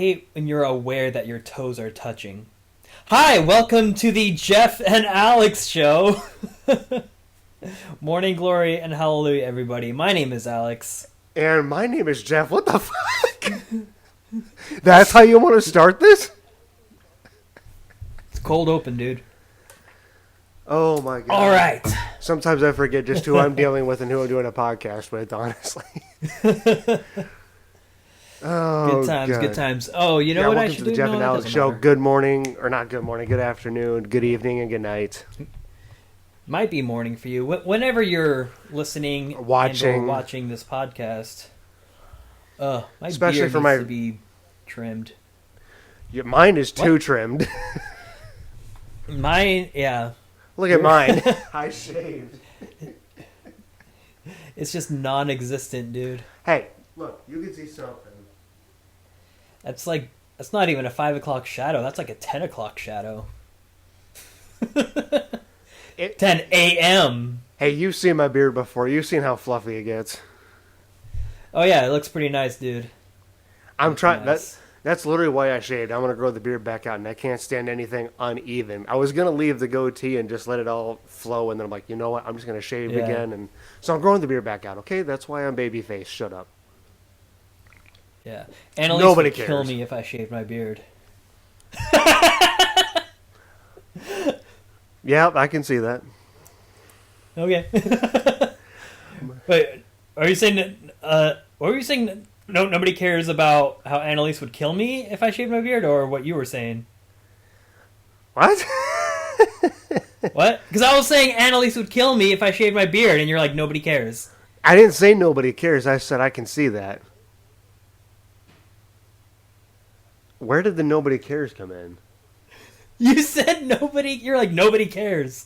hate when you're aware that your toes are touching. Hi, welcome to the Jeff and Alex show. Morning glory and hallelujah, everybody. My name is Alex. And my name is Jeff. What the fuck? That's how you want to start this? It's cold open, dude. Oh my god. All right. Sometimes I forget just who I'm dealing with and who I'm doing a podcast with, honestly. Good times, good times. Oh, you know what I should do? Welcome to the Jeff and Alex show. Good morning, or not good morning, good afternoon, good evening, and good night. Might be morning for you. Whenever you're listening or watching this podcast. My especially beard for needs to be trimmed. Mine is too trimmed. Mine, yeah. Look at mine. I shaved. It's just non-existent, dude. Hey, look, you can see something. That's not even a 5 o'clock shadow. That's like a 10 o'clock shadow. 10 a.m. Hey, you've seen my beard before. You've seen how fluffy it gets. Oh yeah, it looks pretty nice, dude. I'm trying. Nice. That's literally why I shaved. I'm gonna grow the beard back out, and I can't stand anything uneven. I was gonna leave the goatee and just let it all flow, and then I'm like, you know what? I'm just gonna shave again, and so I'm growing the beard back out. Okay, that's why I'm babyface. Shut up. Yeah, Annalise Nobody would cares. kill me if I shaved my beard. Yeah, I can see that. Okay. Wait, are you saying that? What were you saying? That nobody cares about how Annalise would kill me if I shaved my beard, or what you were saying? What? What? Because I was saying Annalise would kill me if I shaved my beard, and you're like, nobody cares. I didn't say nobody cares. I said I can see that. Where did the nobody cares come in? You said nobody. You're like, nobody cares.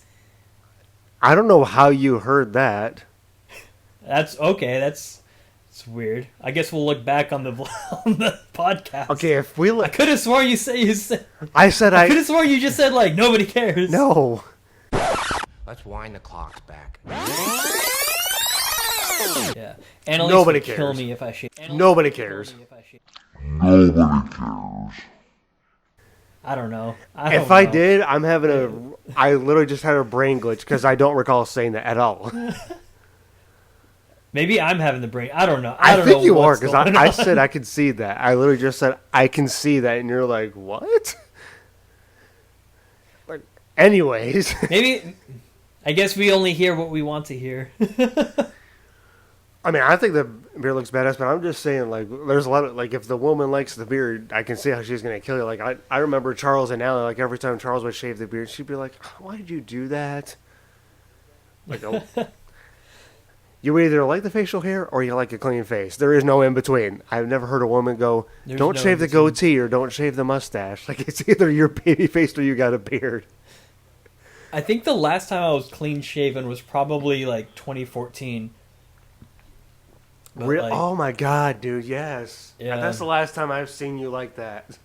I don't know how you heard that. That's okay. It's weird. I guess we'll look back on the podcast. Okay, if we I could have sworn you said. I could have sworn you just said like nobody cares. No. Let's wind the clocks back. Yeah. Annalise Nobody would cares. kill me if I shaved. Nobody cares. Nobody cares. I don't know. If I did, I literally just had a brain glitch because I don't recall saying that at all. Maybe I'm having the brain. I don't know. I don't think know you are what's because going I on. said I could see that. I literally just said I can see that, and you're like, what? But anyways, Maybe. I guess we only hear what we want to hear. I mean, I think the beard looks badass, but I'm just saying, like, there's a lot of, like, if the woman likes the beard, I can see how she's going to kill you. Like, I remember Charles and Allie, like, every time Charles would shave the beard, she'd be like, why did you do that? Like, oh. You either like the facial hair or you like a clean face. There is no in between. I've never heard a woman go, don't shave the goatee or don't shave the mustache. Like, it's either you're baby faced or you got a beard. I think the last time I was clean shaven was probably like 2014. Like, oh my god, dude, yes. Yeah. That's the last time I've seen you like that.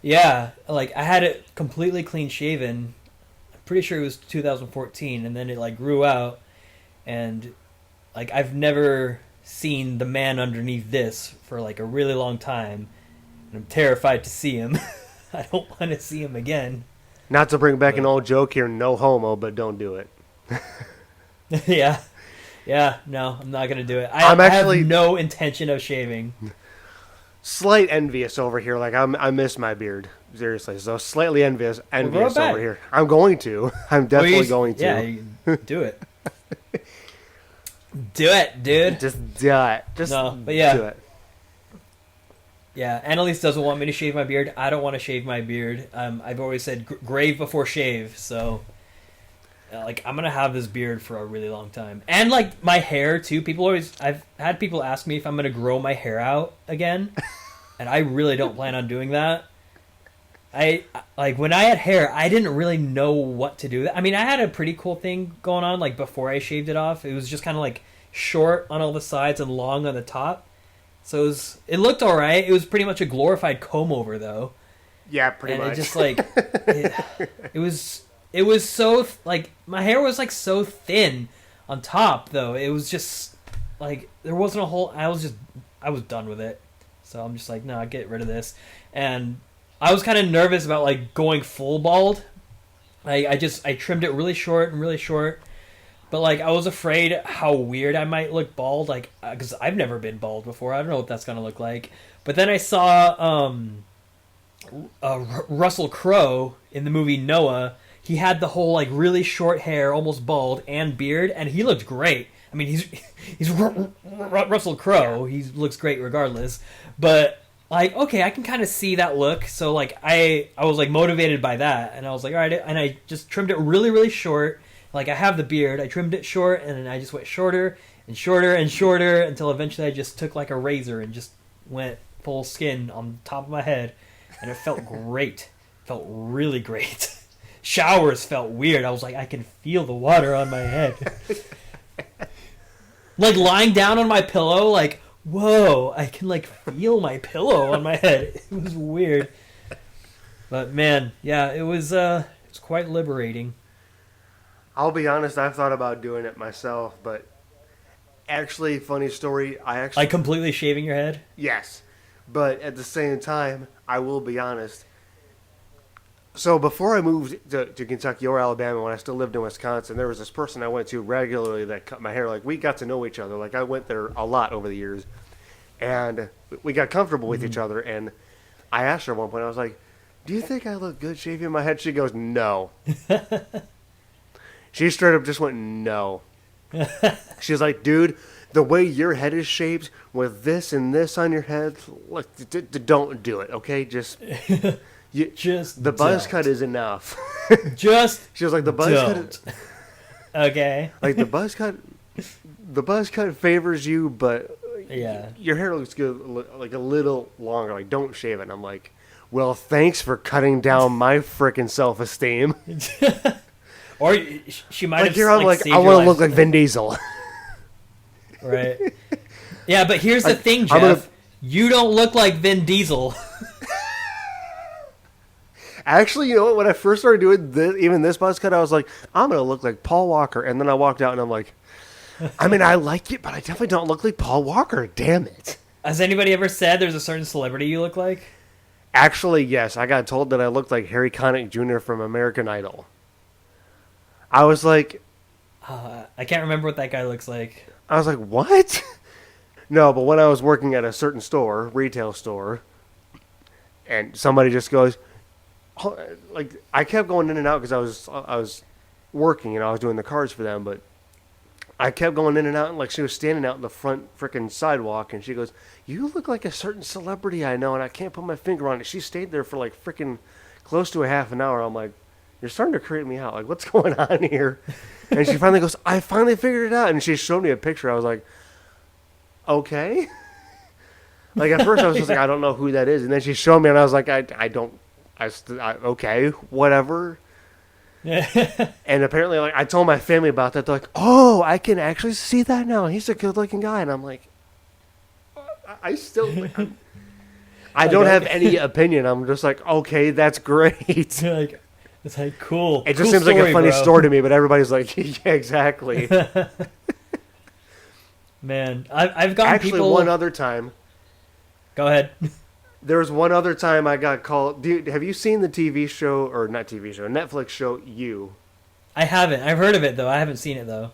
Yeah, like I had it completely clean shaven. I'm pretty sure it was 2014, and then it like grew out, and like I've never seen the man underneath this for like a really long time, and I'm terrified to see him. I don't want to see him again. Not to bring back an old joke here, no homo, but don't do it. Yeah. Yeah, no, I'm not going to do it. I have no intention of shaving. Slight envious over here. Like, I miss my beard. Seriously. So, slightly envious over here. I'm going to. I'm definitely going to. Yeah, do it. Do it, dude. Just do it. Just no, but yeah. do it. Yeah, Annalise doesn't want me to shave my beard. I don't want to shave my beard. I've always said grave before shave, so... like, I'm going to have this beard for a really long time. And, like, my hair, too. I've had people ask me if I'm going to grow my hair out again. And I really don't plan on doing that. When I had hair, I didn't really know what to do. I mean, I had a pretty cool thing going on, like, before I shaved it off. It was just kind of, like, short on all the sides and long on the top. So it looked all right. It was pretty much a glorified comb-over, though. Yeah, pretty much. And it just, like, it was so, like, my hair was, like, so thin on top, though. It was just, like, there wasn't a whole, I was done with it. So I'm just like, no, get rid of this. And I was kind of nervous about like going full bald. I trimmed it really short and really short. But like I was afraid how weird I might look bald, like because I've never been bald before. I don't know what that's gonna look like. But then I saw Russell Crowe in the movie Noah. He had the whole like really short hair, almost bald, and beard, and he looked great. I mean, he's Russell Crowe. He looks great regardless. But like, okay, I can kind of see that look. So like, I was like motivated by that, and I was like, all right, and I just trimmed it really, really short. Like I have the beard, I trimmed it short, and then I just went shorter and shorter and shorter until eventually I just took like a razor and just went full skin on the top of my head, and it felt great. Felt really great. Showers felt weird. I was like, I can feel the water on my head. Like lying down on my pillow, like, whoa, I can like feel my pillow on my head. It was weird. But man, yeah, it was quite liberating. I'll be honest, I've thought about doing it myself, but actually, funny story, Like completely shaving your head? Yes. But at the same time, I will be honest. So before I moved to Kentucky or Alabama, when I still lived in Wisconsin, there was this person I went to regularly that cut my hair. Like, we got to know each other. Like, I went there a lot over the years. And we got comfortable with each other. And I asked her at one point, I was like, do you think I look good shaving my head? She goes, no. She straight up just went, no. She's like, dude, the way your head is shaped with this and this on your head, look, don't do it, okay? Just the buzz cut is enough. Just she was like, the buzz don't. cut. Okay. Like the buzz cut favors you, but yeah, your hair looks good, like a little longer. Like, don't shave it. And I'm like, well, thanks for cutting down my frickin' self-esteem. Or she might have. Here I'm like, I want to look like Vin Diesel. Right. Yeah, but here's the thing, Jeff. You don't look like Vin Diesel. Actually, you know what? When I first started doing this buzz cut, I was like, I'm going to look like Paul Walker. And then I walked out and I'm like, I mean, I like it, but I definitely don't look like Paul Walker. Damn it. Has anybody ever said there's a certain celebrity you look like? Actually, yes. I got told that I looked like Harry Connick Jr. from American Idol. I was like... I can't remember what that guy looks like. I was like, what? No, but when I was working at a certain store, retail store, and somebody just goes... Like, I kept going in and out because I was working and I was doing the cards for them, but I kept going in and out, and like she was standing out in the front freaking sidewalk, and she goes, you look like a certain celebrity I know, and I can't put my finger on it. She stayed there for like freaking close to a half an hour. I'm like, you're starting to creep me out. Like, what's going on here? And she finally goes, I finally figured it out. And she showed me a picture. I was like, okay. Like, at first I was just like, I don't know who that is. And then she showed me, and I was like, okay, whatever. And apparently, like, I told my family about that. They're like, oh, I can actually see that now. He's a good-looking guy. And I'm like, I still... I don't have any opinion. I'm just like, okay, that's great. Like, it's like, cool. It just cool seems story, like a funny bro. story to me, but everybody's like, yeah, exactly. Man, I've gotten Actually, people... one other time. Go ahead. There was one other time I got called... have you seen the TV show, or not TV show, Netflix show, You? I haven't. I've heard of it, though. I haven't seen it, though.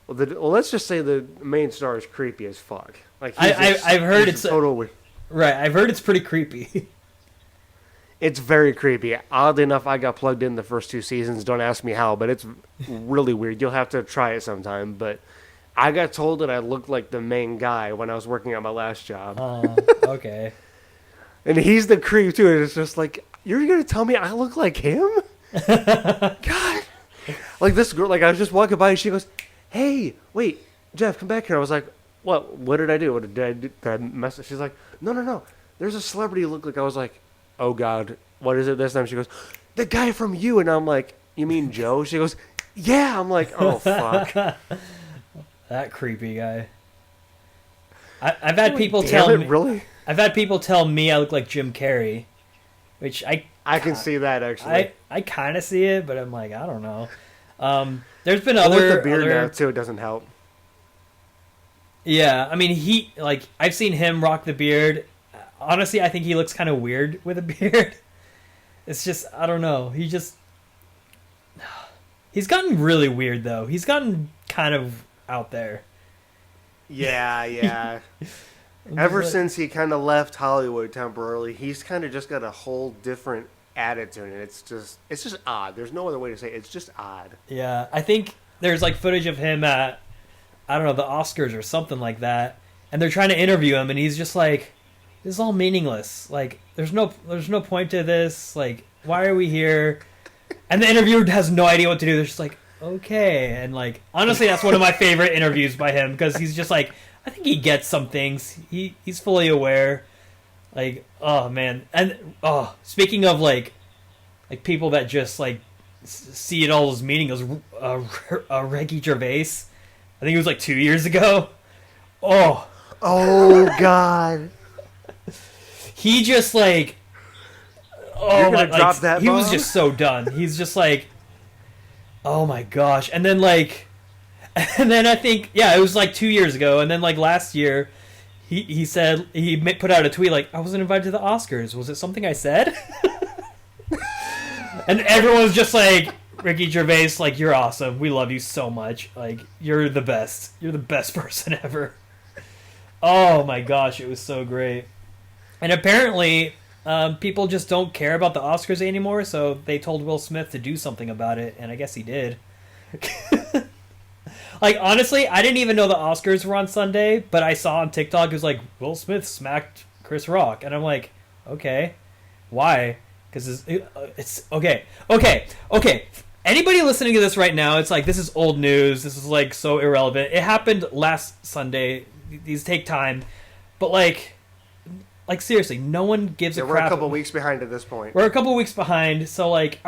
Well, let's just say the main star is creepy as fuck. Like, I've heard it's... total... Right, I've heard it's pretty creepy. It's very creepy. Oddly enough, I got plugged in the first 2 seasons. Don't ask me how, but it's really weird. You'll have to try it sometime. But I got told that I looked like the main guy when I was working at my last job. Okay. And he's the creep, too. And it's just like, you're going to tell me I look like him? God. Like, this girl, like, I was just walking by, and she goes, hey, wait, Jeff, come back here. I was like, what did I do? Did I mess up? She's like, no. There's a celebrity you look like. I was like, oh, God, what is it this time? She goes, the guy from You. And I'm like, you mean Joe? She goes, yeah. I'm like, oh, fuck. That creepy guy. I've had people tell me... Really? I've had people tell me I look like Jim Carrey, which I can see that, actually. I kind of see it, but I'm like, I don't know. There's been With other... the beard now, too, it doesn't help. Yeah, I mean, I've seen him rock the beard. Honestly, I think he looks kind of weird with a beard. It's just, I don't know. He's gotten really weird, though. He's gotten kind of out there. Yeah. Ever since he kind of left Hollywood temporarily, he's kind of just got a whole different attitude, and it's just odd. There's no other way to say it. It's just odd. Yeah, I think there's like footage of him at, I don't know, the Oscars or something like that, and they're trying to interview him, and he's just like, this is all meaningless. Like, there's no point to this. Like, why are we here? And the interviewer has no idea what to do. They're just like, okay. And like, honestly, that's one of my favorite interviews by him, because he's just like, I think he gets some things. He's fully aware. Like, oh man. And speaking of like people that just like see it all as meaningless, Ricky Gervais. I think it was like 2 years ago. Oh God. He just like, You're gonna drop that he bomb? was just so done. He's just like, oh my gosh. And then I think, yeah, it was like 2 years ago. And then like last year, he said, he put out a tweet like, I wasn't invited to the Oscars. Was it something I said? And everyone's just like, Ricky Gervais, like, you're awesome. We love you so much. Like, you're the best. You're the best person ever. Oh my gosh, it was so great. And apparently, people just don't care about the Oscars anymore, so they told Will Smith to do something about it, and I guess he did. Like, honestly, I didn't even know the Oscars were on Sunday, but I saw on TikTok, it was like, Will Smith smacked Chris Rock, and I'm like, okay, why? Because it's okay. Anybody listening to this right now, it's like, this is old news, this is like so irrelevant. It happened last Sunday, these take time, but like seriously, no one gives a crap. We're a couple weeks behind at this point. We're a couple weeks behind, so like,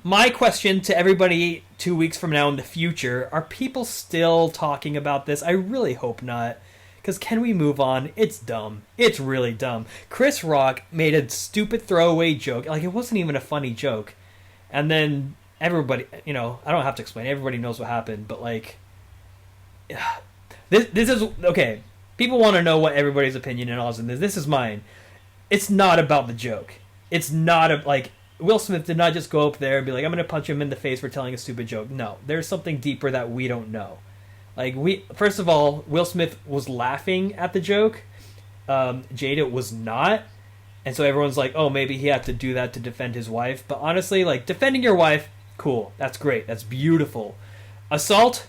my question to everybody 2 weeks from now in the future, are people still talking about this? I really hope not. Because can we move on? It's dumb. It's really dumb. Chris Rock made a stupid throwaway joke. Like, it wasn't even a funny joke. And then everybody, I don't have to explain. Everybody knows what happened. But like, this is, okay. People want to know what everybody's opinion and all this. This is mine. It's not about the joke. It's not like, Will Smith did not just go up there and be like, I'm going to punch him in the face for telling a stupid joke. No, there's something deeper that we don't know. Like, first of all, Will Smith was laughing at the joke. Jada was not. And so everyone's like, oh, maybe he had to do that to defend his wife. But honestly, like, defending your wife, cool. That's great. That's beautiful. Assault,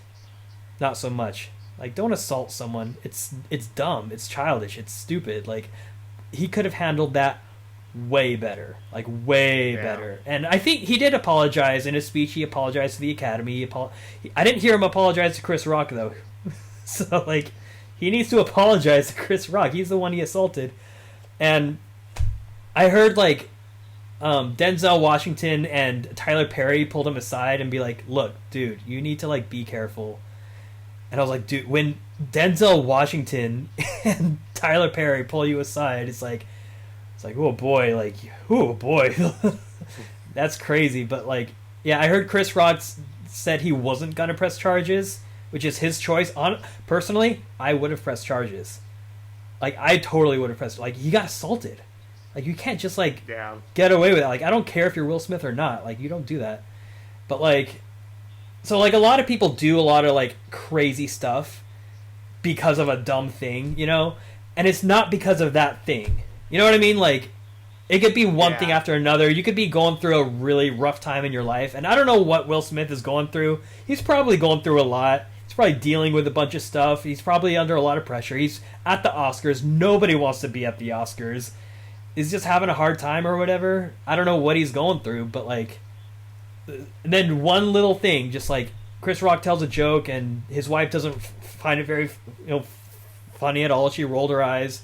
not so much. Like, don't assault someone. It's dumb. It's childish. It's stupid. Like, he could have handled that way better. Like, way better. And I think he did apologize in his speech. He apologized to the Academy. I didn't hear him apologize to Chris Rock, though. So, like, he needs to apologize to Chris Rock. He's the one he assaulted. And I heard, like, Denzel Washington and Tyler Perry pulled him aside and be like, look, dude, you need to, like, be careful. And I was like, dude, when Denzel Washington and Tyler Perry pull you aside, it's like, oh boy, that's crazy. But like, yeah, I heard Chris Rock said he wasn't gonna press charges, which is his choice. Personally, I would have pressed charges. Like, I totally would have pressed. Like, he got assaulted. Like, you can't just like get away with it. Like, I don't care if you're Will Smith or not. Like, you don't do that. But like, so like, a lot of people do a lot of like crazy stuff because of a dumb thing, and it's not because of that thing. You know what I mean? Like, it could be one thing after another. You could be going through a really rough time in your life. And I don't know what Will Smith is going through. He's probably going through a lot. He's probably dealing with a bunch of stuff. He's probably under a lot of pressure. He's at the Oscars. Nobody wants to be at the Oscars. He's just having a hard time or whatever. I don't know what he's going through. But, like, and then one little thing, just like Chris Rock tells a joke and his wife doesn't find it very funny at all. She rolled her eyes.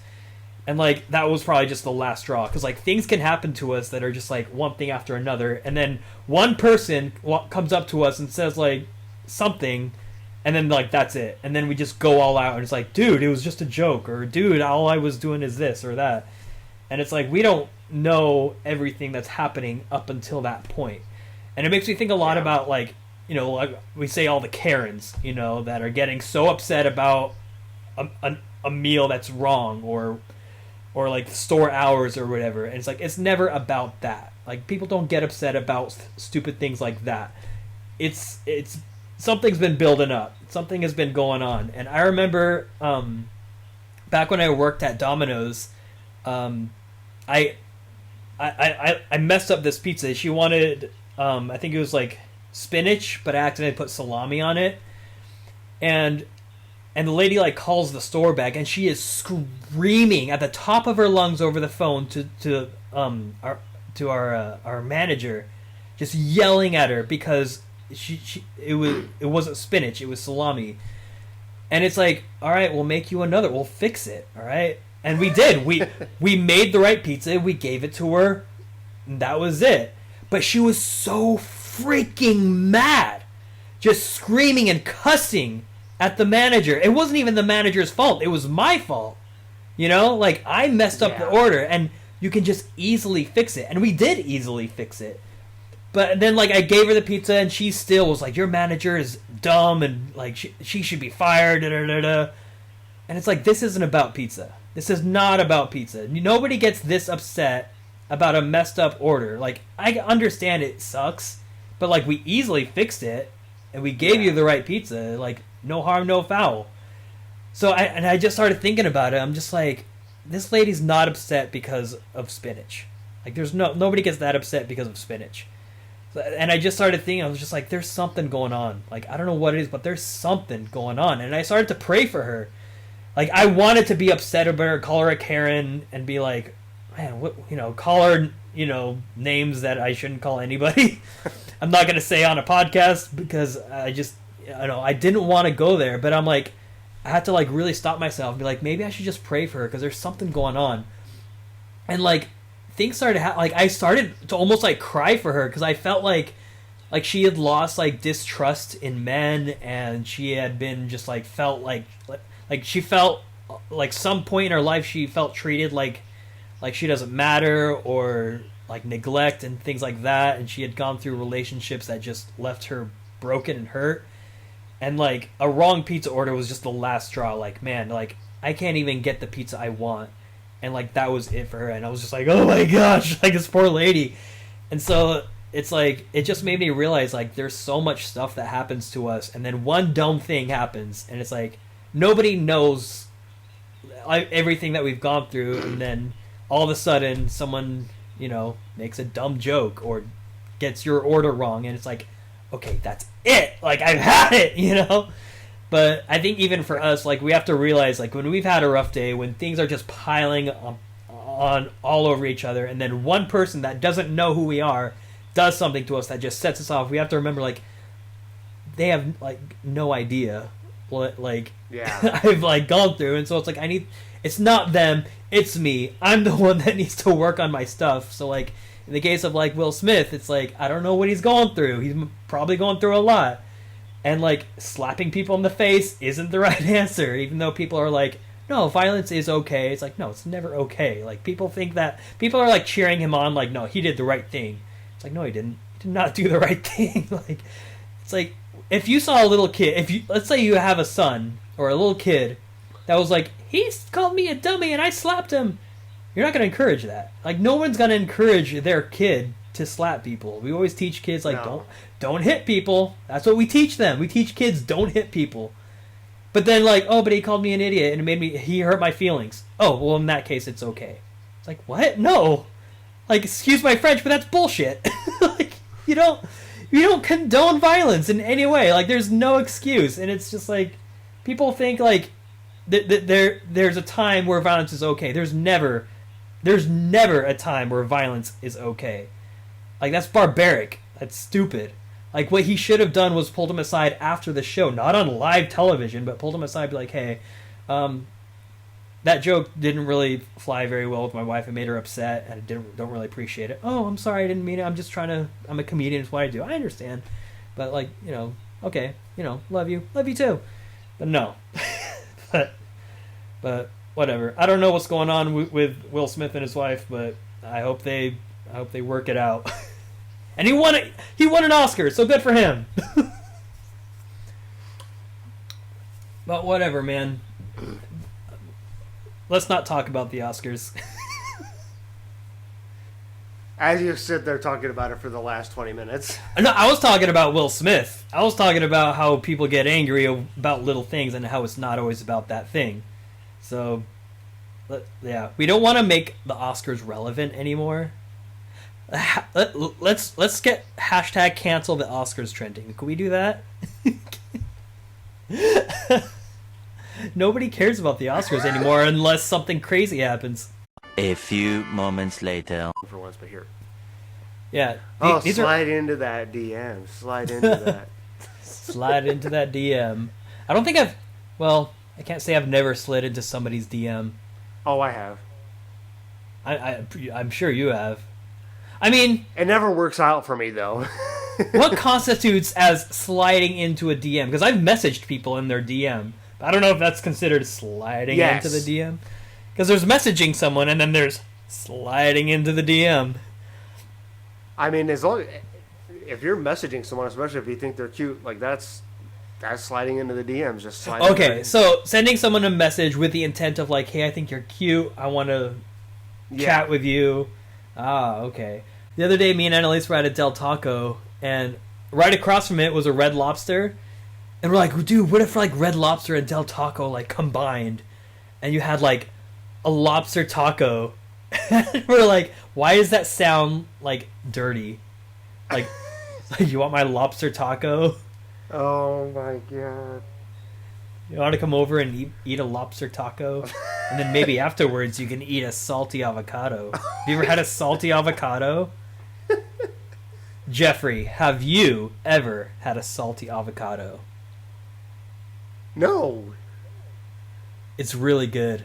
And, like, that was probably just the last straw. Because, like, things can happen to us that are just, like, one thing after another. And then one person comes up to us and says, like, something. And then, like, that's it. And then we just go all out. And it's like, dude, it was just a joke. Or, dude, all I was doing is this or that. And it's like, we don't know everything that's happening up until that point. And it makes me think a lot about, like, like we say all the Karens, that are getting so upset about a meal that's wrong or like store hours or whatever. And it's like it's never about that. Like people don't get upset about stupid things like that. It's something's been building up. Something has been going on. And I remember back when I worked at Domino's, I messed up this pizza. She wanted I think it was like spinach, but I accidentally put salami on it. And the lady like calls the store back, and she is screaming at the top of her lungs over the phone to our manager, just yelling at her because it wasn't spinach, it was salami. And it's like, all right, we'll make you another. We'll fix it, all right? And we did. We made the right pizza. We gave it to her. And that was it. But she was so freaking mad, just screaming and cussing at the manager. It wasn't even the manager's fault. It was my fault. You know, like I messed up the order, and you can just easily fix it. And we did easily fix it. But then, like, I gave her the pizza, and she still was like, your manager is dumb, and, like, she should be fired, da-da-da-da. And it's like, this isn't about pizza. This is not about pizza. Nobody gets this upset about a messed up order. Like, I understand it sucks, but, like, we easily fixed it, and we gave you the right pizza. Like, no harm, no foul. So, I just started thinking about it. I'm just like, this lady's not upset because of spinach. Like, nobody gets that upset because of spinach. And I just started thinking, I was just like, there's something going on. Like, I don't know what it is, but there's something going on. And I started to pray for her. Like, I wanted to be upset about her, call her a Karen, and be like, man, what, call her, names that I shouldn't call anybody. I'm not going to say on a podcast because I didn't want to go there. But I'm like, I had to, like, really stop myself and be like, maybe I should just pray for her because there's something going on. And, like, things started to I started to almost like cry for her because I felt like she had lost like distrust in men, and she had been just like felt like she felt like some point in her life she felt treated like she doesn't matter, or like neglect and things like that, and she had gone through relationships that just left her broken and hurt, and like a wrong pizza order was just the last straw. Like, man, like I can't even get the pizza I want. And, like, that was it for her. And I was just like, oh, my gosh, like, this poor lady. And so it's like, it just made me realize, like, there's so much stuff that happens to us. And then one dumb thing happens. And it's like, nobody knows everything that we've gone through. And then all of a sudden, someone, makes a dumb joke or gets your order wrong. And it's like, okay, that's it. Like, I've had it, But I think even for us, like, we have to realize, like, when we've had a rough day, when things are just piling on all over each other, and then one person that doesn't know who we are does something to us that just sets us off, we have to remember, like, they have, like, no idea what, like, I've, like, gone through. And so it's like, it's not them, it's me. I'm the one that needs to work on my stuff. So, like, in the case of, like, Will Smith, it's like, I don't know what he's going through. He's probably going through a lot. And, like, slapping people in the face isn't the right answer, even though people are like, no, violence is okay. It's like, no, it's never okay. Like, people think that, people are, like, cheering him on, like, no, he did the right thing. It's like, no, he didn't. He did not do the right thing. Like, it's like, if you saw a little kid, let's say you have a son, or a little kid, that was like, he called me a dummy and I slapped him, you're not going to encourage that. Like, no one's going to encourage their kid to slap people. We always teach kids, like, don't hit people. That's what we teach them. We teach kids, don't hit people. But then, like, oh, but he called me an idiot and he hurt my feelings. Oh, well, in that case, it's okay. It's like, what? No. Like, excuse my French, but that's bullshit. Like, you don't condone violence in any way. Like, there's no excuse. And it's just like, people think, like, there's a time where violence is okay. There's never a time where violence is okay. Like, that's barbaric. That's stupid. Like, what he should have done was pulled him aside after the show, not on live television, but pulled him aside and be like, hey, that joke didn't really fly very well with my wife. It made her upset, and I don't really appreciate it. Oh, I'm sorry, I didn't mean it. I'm a comedian, it's what I do. I understand. But, like, okay, love you too. But no. but whatever. I don't know what's going on with Will Smith and his wife, but I hope they work it out. And he won an Oscar, so good for him. But whatever, man. let's not talk about the Oscars. As you sit there talking about it for the last 20 minutes. No, I was talking about Will Smith. I was talking about how people get angry about little things and how it's not always about that thing. So, yeah, we don't want to make the Oscars relevant anymore. Let's get hashtag cancel the Oscars trending. Can we do that? Nobody cares about the Oscars anymore unless something crazy happens. A few moments later. For once, but here. Yeah. These slide into that DM. Slide into that. Slide into that DM. I don't think I can't say I've never slid into somebody's DM. Oh, I have. I'm sure you have. I mean... It never works out for me, though. What constitutes as sliding into a DM? Because I've messaged people in their DM. I don't know if that's considered sliding into the DM. Because there's messaging someone, and then there's sliding into the DM. I mean, if you're messaging someone, especially if you think they're cute, like that's sliding into the DMs. Just sliding. Okay, so sending someone a message with the intent of like, hey, I think you're cute. I want to chat with you. Ah, okay. The other day, me and Annalise were at a Del Taco, and right across from it was a Red Lobster. And we're like, dude, what if like Red Lobster and Del Taco like combined, and you had like a lobster taco? We're like, why does that sound like dirty? Like, you want my lobster taco? Oh my god! You want to come over and eat a lobster taco, and then maybe afterwards you can eat a salty avocado. Have you ever had a salty avocado? Jeffrey, have you ever had a salty avocado? No. It's really good.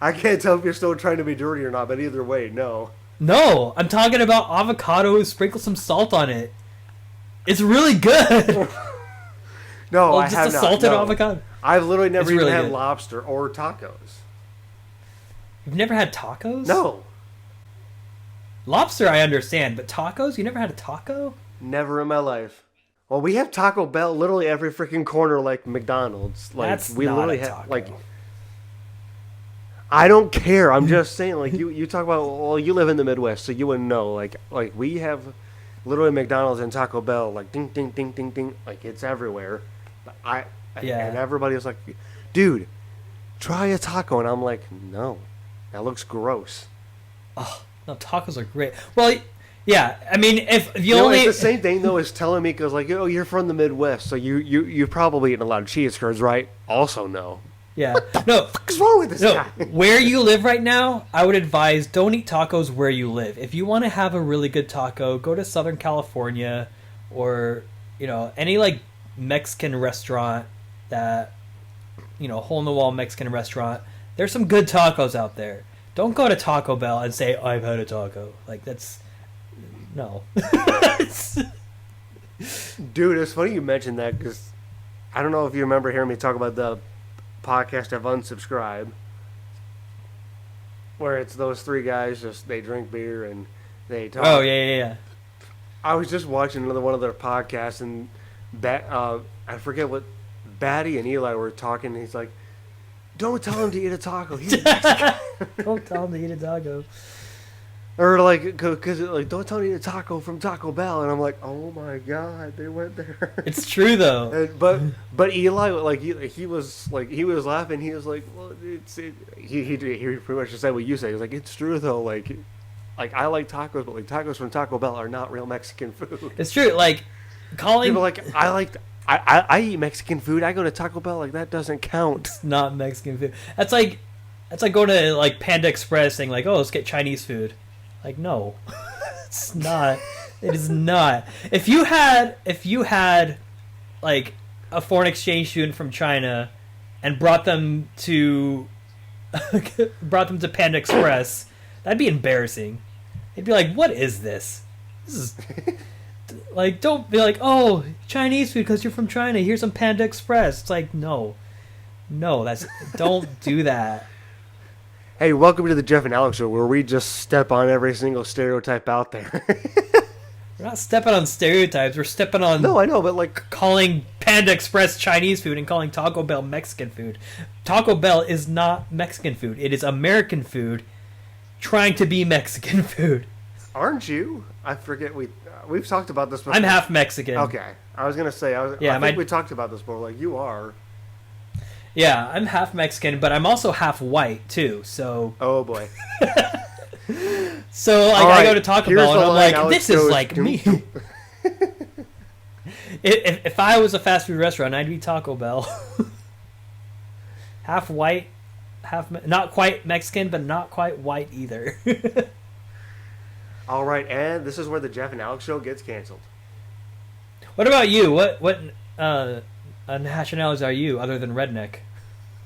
I can't tell if you're still trying to be dirty or not, but either way, no. No, I'm talking about avocados. Sprinkle some salt on it. It's really good. No, well, I just have a not. salted No. avocado. I've literally never It's even really had good. lobster or tacos. You've never had tacos? No. Lobster, I understand, but tacos? You never had a taco? Never in my life. Well, we have Taco Bell literally every freaking corner, like McDonald's. Like That's we not literally a have taco. like. I don't care. I'm just saying, like you talk about. Well, you live in the Midwest, so you wouldn't know. Like we have literally McDonald's and Taco Bell, like ding ding ding ding ding, like it's everywhere. But and everybody was like, dude, try a taco, and I'm like, no, that looks gross. Oh, no, tacos are great. Well, yeah, I mean, if you know, only... It's the same thing, though, as telling me, because, like, oh, you're from the Midwest, so you've probably eaten a lot of cheese curds, right? Also, no. Yeah. No. What's wrong with this guy? Where you live right now, I would advise don't eat tacos where you live. If you want to have a really good taco, go to Southern California or, any, like, Mexican restaurant that, hole-in-the-wall Mexican restaurant. There's some good tacos out there. Don't go to Taco Bell and say, I've had a taco. Like, that's... No. Dude, it's funny you mentioned that, because I don't know if you remember hearing me talk about the podcast of Unsubscribe, where it's those three guys, they drink beer and they talk. Oh, yeah. I was just watching another one of their podcasts, and I forget what Batty and Eli were talking, and he's like, don't tell him to eat a taco. Don't tell him to eat a taco. Or like, because like, don't tell me to eat a taco from Taco Bell, and I'm like, oh my god, they went there. It's true though. And, but Eli, like he was laughing. He was like, well, he pretty much just said what you say. He was like, it's true though. Like I like tacos, but like tacos from Taco Bell are not real Mexican food. It's true. Like calling people like I eat Mexican food. I go to Taco Bell. Like that doesn't count. It's not Mexican food. That's like going to like Panda Express saying like, oh, let's get Chinese food. Like, no, it's not. It is not. If you had like a foreign exchange student from China and brought them to Panda Express, that'd be embarrassing. They'd be like, what is this? This is like, don't be like, oh, Chinese food because you're from China. Here's some Panda Express. It's like, no, don't do that. Hey, welcome to the Jeff and Alex Show, where we just step on every single stereotype out there. We're not stepping on stereotypes. We're stepping on... No, I know, but like... calling Panda Express Chinese food and calling Taco Bell Mexican food. Taco Bell is not Mexican food. It is American food trying to be Mexican food. Aren't you? I forget we've talked about this before. I'm half Mexican. Okay. I was gonna say I think we talked about this before. Like you are. Yeah, I'm half Mexican, but I'm also half white too. So. Oh boy. So like right, I go to Taco Bell and I'm like, Alex this is goes, like me. If I was a fast food restaurant, I'd be Taco Bell. Half white, not quite Mexican, but not quite white either. All right, and this is where the Jeff and Alex show gets canceled. What about you? What nationalities are you other than redneck?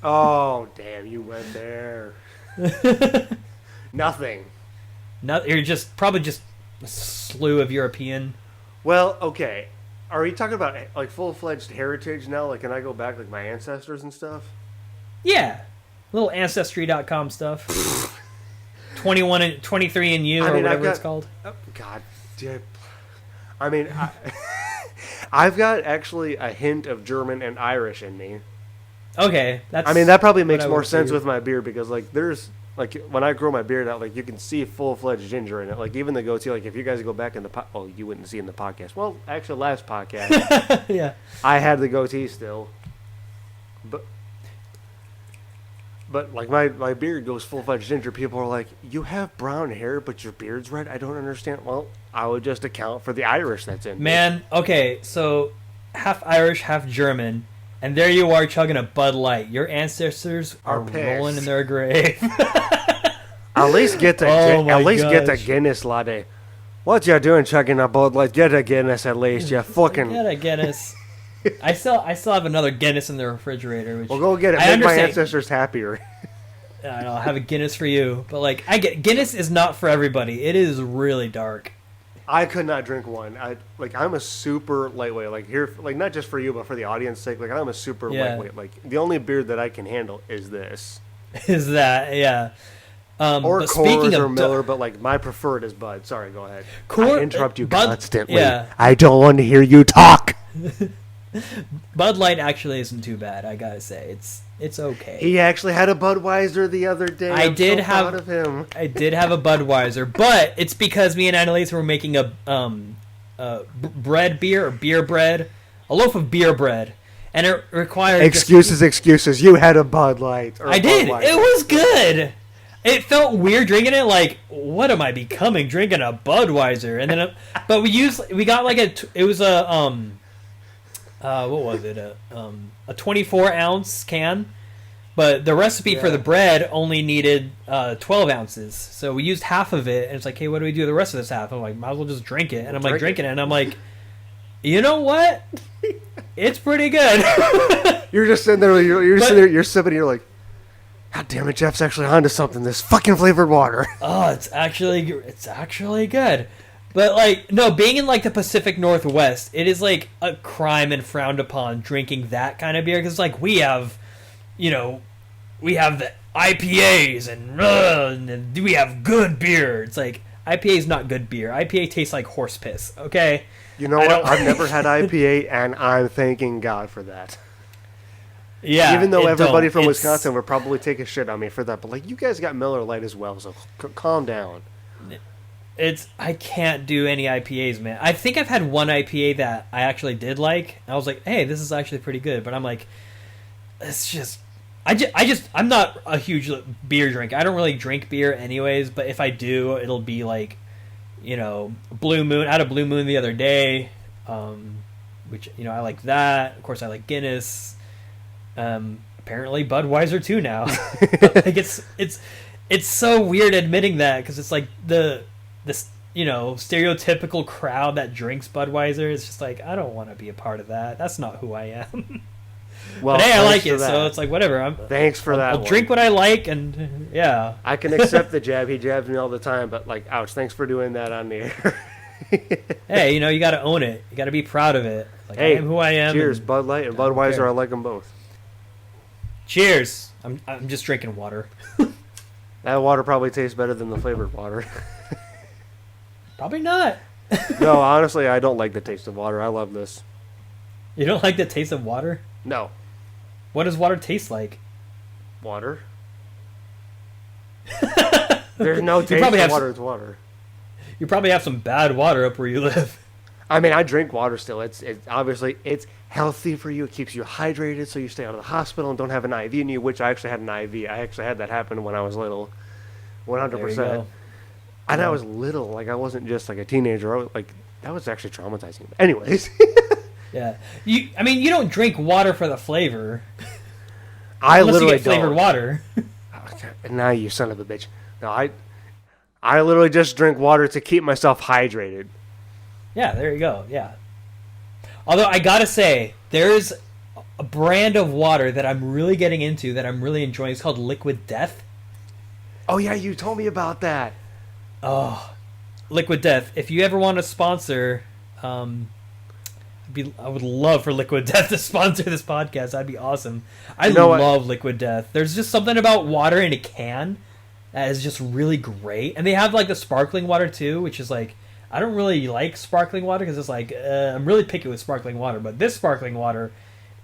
Oh, damn, you went there. Nothing. No, you're probably just a slew of European. Well, okay. Are you talking about like full-fledged heritage now? Like, can I go back like my ancestors and stuff? Yeah, little ancestry.com stuff. 21 and 23 and you, or whatever it's called. Oh, God, dude. I mean, I've got actually a hint of German and Irish in me. Okay, that's. I mean, that probably makes more sense figure. with my beard because like there's like when I grow my beard out, like you can see full-fledged ginger in it. Like even the goatee. Like if you guys go back in the oh, you wouldn't see in the podcast. Well, actually, last podcast, yeah, I had the goatee still, but like my beard goes full-fledged ginger. People are like, you have brown hair, but your beard's red. I don't understand. Well, I would just account for the Irish that's in. Man, okay, so half Irish, half German. And there you are chugging a Bud Light. Your ancestors are rolling in their grave. At least get the get the Guinness latte. What you doing chugging a Bud Light? Get a Guinness at least. You fucking get a Guinness. I still have another Guinness in the refrigerator. Which well, go get it. Make my ancestors happier. I know. I'll have a Guinness for you, but like Guinness is not for everybody. It is really dark. I could not drink one. I'm a super lightweight. Like here, like not just for you, but for the audience sake. Like I'm a super lightweight. Like the only beer that I can handle is this. Is that yeah? Or Coors or Miller, but like my preferred is Bud. Sorry, go ahead. I interrupt you constantly. Yeah. I don't want to hear you talk. Bud Light actually isn't too bad. I gotta say, it's okay. He actually had a Budweiser the other day. I did have a Budweiser, but it's because me and Annalise were making a bread beer or beer bread, a loaf of beer bread, and it required excuses. You had a Bud Light. I did. Budweiser. It was good. It felt weird drinking it. Like, what am I becoming drinking a Budweiser? And then, but we got like it was a what was it? A 24-ounce can, but the recipe for the bread only needed 12 ounces. So we used half of it, and it's like, hey, what do we do with the rest of this half? I'm like, might as well just drink it. And I'm like drinking it, and I'm like, you know what? It's pretty good. You're just sitting there, you're sipping, and you're like, God damn it, Jeff's actually onto something. This fucking flavored water. Oh, it's actually good. But, like, no, being in, like, the Pacific Northwest, it is, like, a crime and frowned upon drinking that kind of beer. Because, like, we have the IPAs and we have good beer. It's like, IPA is not good beer. IPA tastes like horse piss, okay? You know what? I've never had IPA, and I'm thanking God for that. Yeah. Even though everybody from Wisconsin would probably take a shit on me for that. But, like, you guys got Miller Lite as well, so calm down. I can't do any IPAs, man. I think I've had one IPA that I actually did like. I was like, hey, this is actually pretty good. But I'm like, it's just, I'm not a huge beer drinker. I don't really drink beer anyways. But if I do, it'll be like, Blue Moon. I had a Blue Moon the other day, which I like that. Of course, I like Guinness. Apparently Budweiser too now. Like it's so weird admitting that because it's like this stereotypical crowd that drinks Budweiser is just like, I don't want to be a part of that. That's not who I am. Well, but hey, I like it, so it's like whatever. Thanks for that. I'll drink what I like, and yeah. I can accept the jab. He jabs me all the time, but like, ouch! Thanks for doing that on the air. Hey, you got to own it. You got to be proud of it. Like, hey, I am who I am. Cheers, Bud Light and Budweiser. I like them both. Cheers. I'm just drinking water. That water probably tastes better than the flavored water. Probably not. No, honestly, I don't like the taste of water. I love this. You don't like the taste of water? No. What does water taste like? Water. There's no taste probably of have water. It's water. You probably have some bad water up where you live. I mean, I drink water still. It's obviously it's healthy for you. It keeps you hydrated, so you stay out of the hospital and don't have an IV in you. Which I actually had an IV. I actually had that happen when I was little. 100%. go. And I was little. Like I wasn't just like a teenager. I was, like that was actually traumatizing. Anyways, Yeah. I mean, you don't drink water for the flavor. I Unless literally you get flavored don't. water. Now you son of a bitch. No, I literally just drink water to keep myself hydrated. Yeah, there you go. Yeah. Although I gotta say, there's a brand of water that I'm really getting into that I'm really enjoying. It's called Liquid Death. Oh yeah, you told me about that. Oh, Liquid Death. If you ever want to sponsor, I would love for Liquid Death to sponsor this podcast. That'd be awesome. I You know what? love Liquid Death. There's just something about water in a can that is just really great. And they have like the sparkling water too, which is like, I don't really like sparkling water because it's like, I'm really picky with sparkling water. But this sparkling water,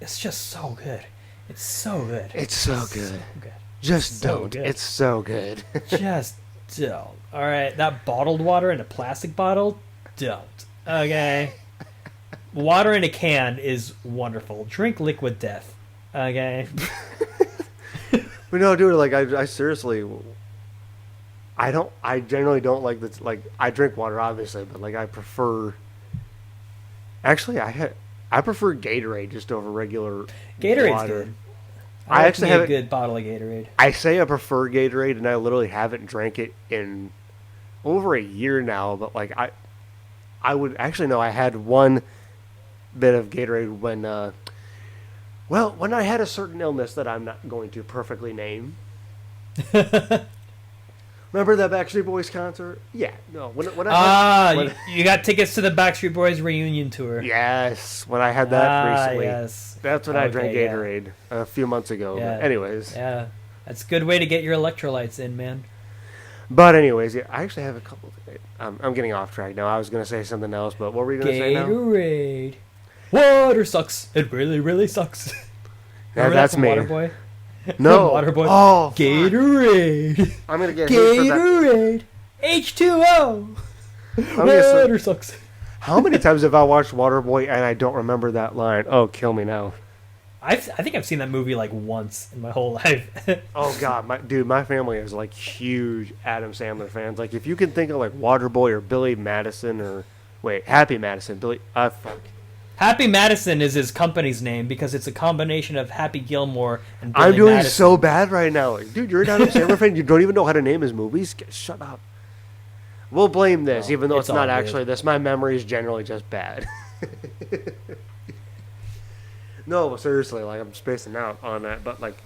it's just so good. It's so good. It's so good. So good. Just So don't. good. It's so good. Just don't. All right, that bottled water in a plastic bottle, don't. Okay. Water in a can is wonderful. Drink Liquid Death. Okay. But no, dude, like I seriously, I generally don't like this. Like I drink water, obviously, but like I prefer. Actually, I prefer Gatorade just over regular Gatorade's water. good. I like actually me a have good bottle of Gatorade. I say I prefer Gatorade, and I literally haven't drank it in over a year now. But like I would actually no, I had one bit of Gatorade when when I had a certain illness that I'm not going to perfectly name. Remember that Backstreet Boys concert? Yeah, no. When I had, You got tickets to the Backstreet Boys reunion tour. yes, when I had that recently. Yes. That's when I drank Okay, yeah. Gatorade a few months ago. Yeah. But anyways, Yeah. That's a good way to get your electrolytes in, man. yeah, I actually have a couple. I'm getting off track now. I was gonna say something else, but what were you gonna say now? Gatorade. Water sucks. It really, really sucks. Yeah, Remember that's that from me. Waterboy? No. Waterboy. Oh, fuck. Gatorade. I'm gonna get hate for that. Gatorade. H2O. gonna Water sucks. How many times have I watched Waterboy and I don't remember that line? Oh, kill me now. I think I've seen that movie like once in my whole life. Oh God, my family is like huge Adam Sandler fans. Like if you can think of like Waterboy or Billy Madison or Happy Madison, fuck. Happy Madison is his company's name because it's a combination of Happy Gilmore and Billy I'm doing Madison. so bad right now. Like, dude, you're an Adam Sandler fan. You don't even know how to name his movies. Shut up. We'll blame this, No, even though it's it's not all good. actually this. My memory is generally just bad. No, but seriously, like I'm spacing out on that. But like,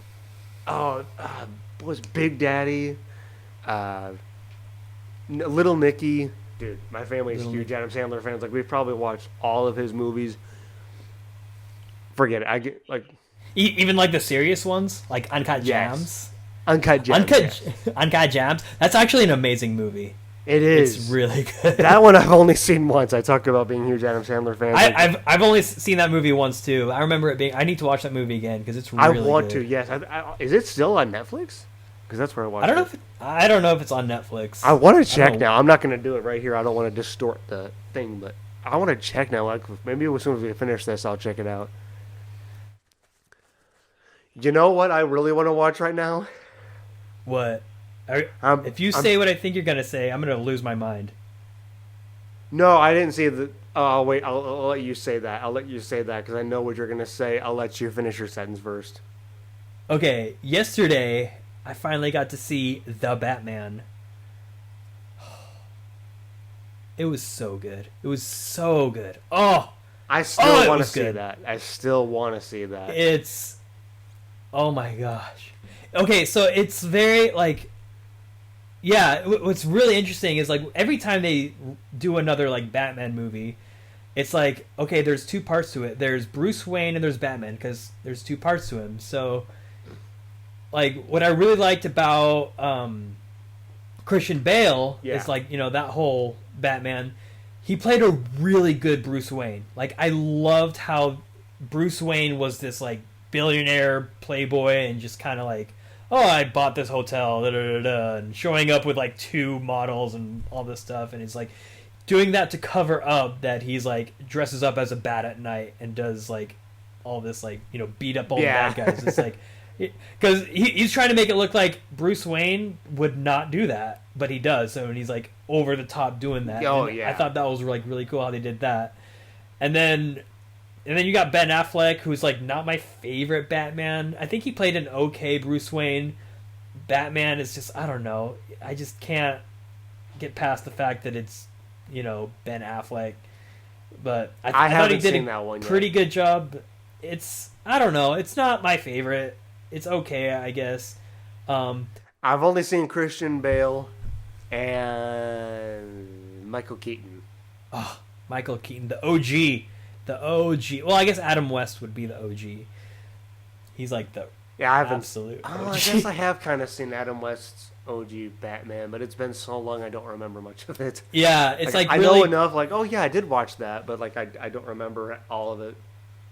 was Big Daddy, Little Nicky. Dude, my family is huge Adam Sandler fans. Like we've probably watched all of his movies. Forget it. I get like Even like the serious ones, like Uncut Yes. Gems. Uncut Gems. yeah. Uncut Gems. That's actually an amazing movie. It is. It's really good. That one I've only seen once. I talked about being huge Adam Sandler fans. I've only seen that movie once too. I remember it being. I need to watch that movie again because it's I really. want good. to. Yes. Is it still on Netflix? Because that's where I watched. I don't know if it's on Netflix. I want to I check don't- now. I'm not going to do it right here. I don't want to distort the thing, but I want to check now. Like maybe as soon as we finish this, I'll check it out. You know what I really want to watch right now? What? If you I'm- say what I think you're gonna say, I'm gonna lose my mind. No, I didn't see the. Oh wait, I'll let you say that. I'll let you say that because I know what you're going to say. I'll let you finish your sentence first. Okay, yesterday I finally got to see The Batman. It was so good. It was so good. Oh, I it still want to was see good. that. I still want to see that. it's. Oh my gosh. Okay, so it's very like. Yeah, what's really interesting is like every time they do another like Batman movie, it's like okay, there's two parts to it. There's Bruce Wayne and there's Batman because there's two parts to him. So, like what I really liked about Christian Bale is like that whole Batman. He played a really good Bruce Wayne. Like I loved how Bruce Wayne was this like billionaire playboy and just kind of like, oh, I bought this hotel, da, da, da, da, and showing up with like 2 models and all this stuff, and it's like doing that to cover up that he's like dresses up as a bat at night and does like all this like, you know, beat up all the bad guys. It's like, because he's trying to make it look like Bruce Wayne would not do that, but he does. So and he's like over the top doing that. Oh, and yeah. I thought that was like really cool how they did that. And then you got Ben Affleck, who's like not my favorite Batman. I think he played an okay Bruce Wayne. Batman is just, I don't know. I just can't get past the fact that it's, you know, Ben Affleck. But I thought he did a pretty good job. It's, I don't know. It's not my favorite. It's okay, I guess. I've only seen Christian Bale and Michael Keaton. Oh, Michael Keaton, the OG. The OG. Well, I guess Adam West would be the OG. He's like the absolute OG. I guess I have kind of seen Adam West's OG Batman, but it's been so long I don't remember much of it. Yeah, it's like I really, know enough, like, oh yeah, I did watch that, but like I don't remember all of it.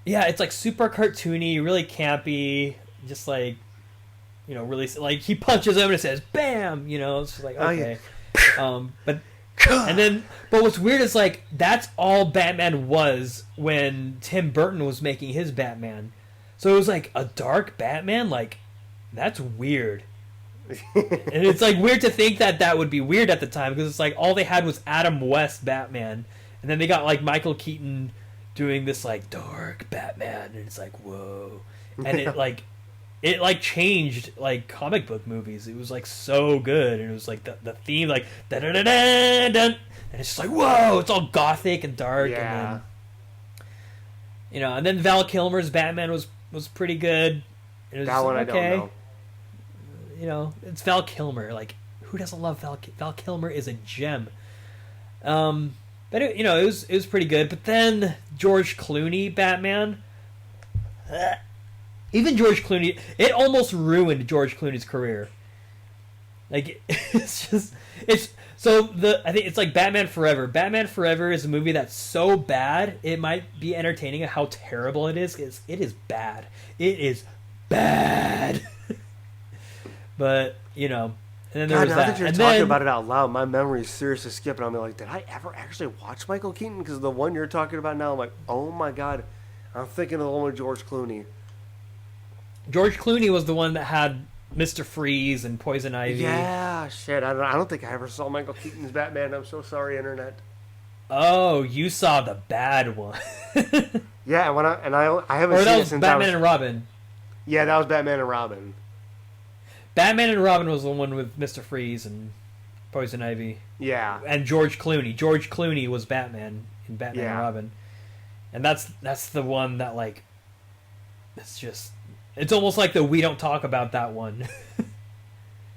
Yeah, it's like super cartoony, really campy, just like, you know, really like he punches him and it says "bam," you know, it's just like okay. But what's weird is like that's all Batman was when Tim Burton was making his Batman. So it was like a dark Batman, like that's weird. And it's like weird to think that would be weird at the time because it's like all they had was Adam West Batman, and then they got like Michael Keaton doing this like dark Batman, and it's like whoa, and it changed like comic book movies. It was like so good, and it was like the theme like da da da da da, and it's just like whoa, it's all gothic and dark, and then and then Val Kilmer's Batman was pretty good. It was that one I don't know. You know, it's Val Kilmer. Like, who doesn't love Val Kilmer? Is a gem. But it was pretty good. But then George Clooney Batman, even George Clooney, it almost ruined George Clooney's career. Like I think it's like Batman Forever. Batman Forever is a movie that's so bad it might be entertaining. How terrible it is. It is bad. It is bad. But and then there was now that. that you're talking about it out loud, my memory is seriously skipping on me. Like, did I ever actually watch Michael Keaton? Because the one you're talking about now, I'm like, oh my god, I'm thinking of the one with George Clooney. George Clooney was the one that had Mr. Freeze and Poison Ivy. Yeah, shit. I don't think I ever saw Michael Keaton's Batman. I'm so sorry, internet. Oh, you saw the bad one. Yeah, I haven't or seen that it was since Batman and Robin. Yeah, that was Batman and Robin. Batman and Robin was the one with Mr. Freeze and Poison Ivy. Yeah. And George Clooney. George Clooney was Batman in Batman and Robin. And that's the one that like it's almost like we don't talk about that one.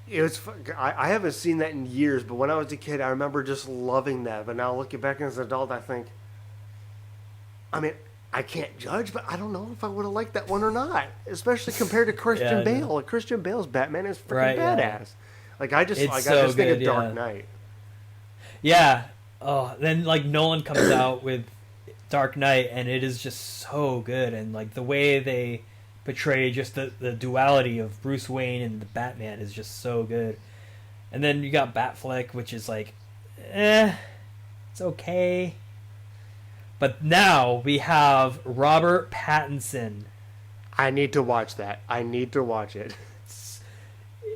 It was. I haven't seen that in years, but when I was a kid, I remember just loving that. But now looking back as an adult, I think, I mean, I can't judge, but I don't know if I would have liked that one or not, especially compared to Christian Bale. Like, Christian Bale's Batman is freaking badass. Yeah. Like I just think of Dark Knight. Yeah. Oh, then like Nolan comes out with Dark Knight, and it is just so good, and like the way they portray just the duality of Bruce Wayne and the Batman is just so good. And then you got Batfleck, which is like, it's okay. But now we have Robert Pattinson. I need to watch that. I need to watch it.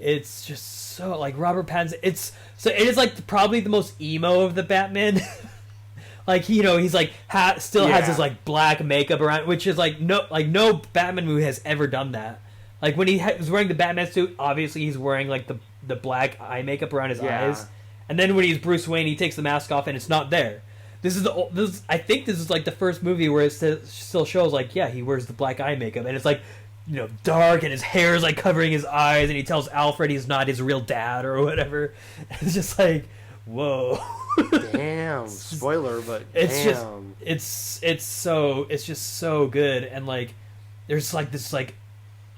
It's just so like Robert Pattinson. It is like probably the most emo of the Batman. Like he's like still has his like black makeup around, which is like no Batman movie has ever done that. Like when he was wearing the Batman suit, obviously he's wearing like the black eye makeup around his eyes, and then when he's Bruce Wayne, he takes the mask off and it's not there. I think this is like the first movie where it still shows like he wears the black eye makeup, and it's like dark, and his hair is like covering his eyes, and he tells Alfred he's not his real dad or whatever. It's just like whoa. Damn, spoiler, but it's damn. It's just so good, and like there's like this like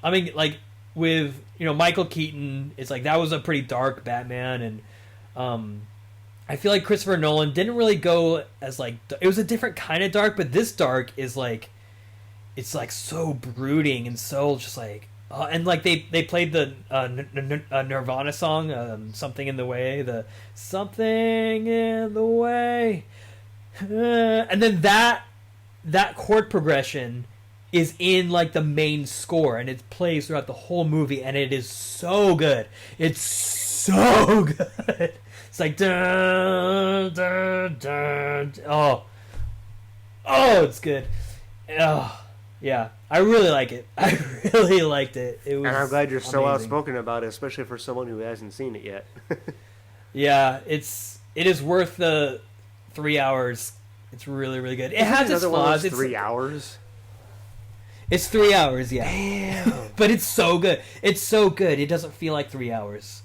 I mean like with Michael Keaton, it's like that was a pretty dark Batman, and I feel like Christopher Nolan didn't really go as like it was a different kind of dark, but this dark is like it's like so brooding and so just like and like they played the Nirvana song, something in the way, the something in the way, and then that chord progression is in like the main score, and it plays throughout the whole movie, and it is so good. It's so good. It's like dun, dun, dun. Oh, it's good. Oh, yeah, I really like it. I really liked it. It was, and I'm glad you're so amazing. outspoken about it, especially for someone who hasn't seen it yet. Yeah, it is worth the 3 hours. It's really, really good. It has its flaws. It's 3 hours. It's 3 hours, yeah. Damn. But it's so good. It's so good. It doesn't feel like 3 hours.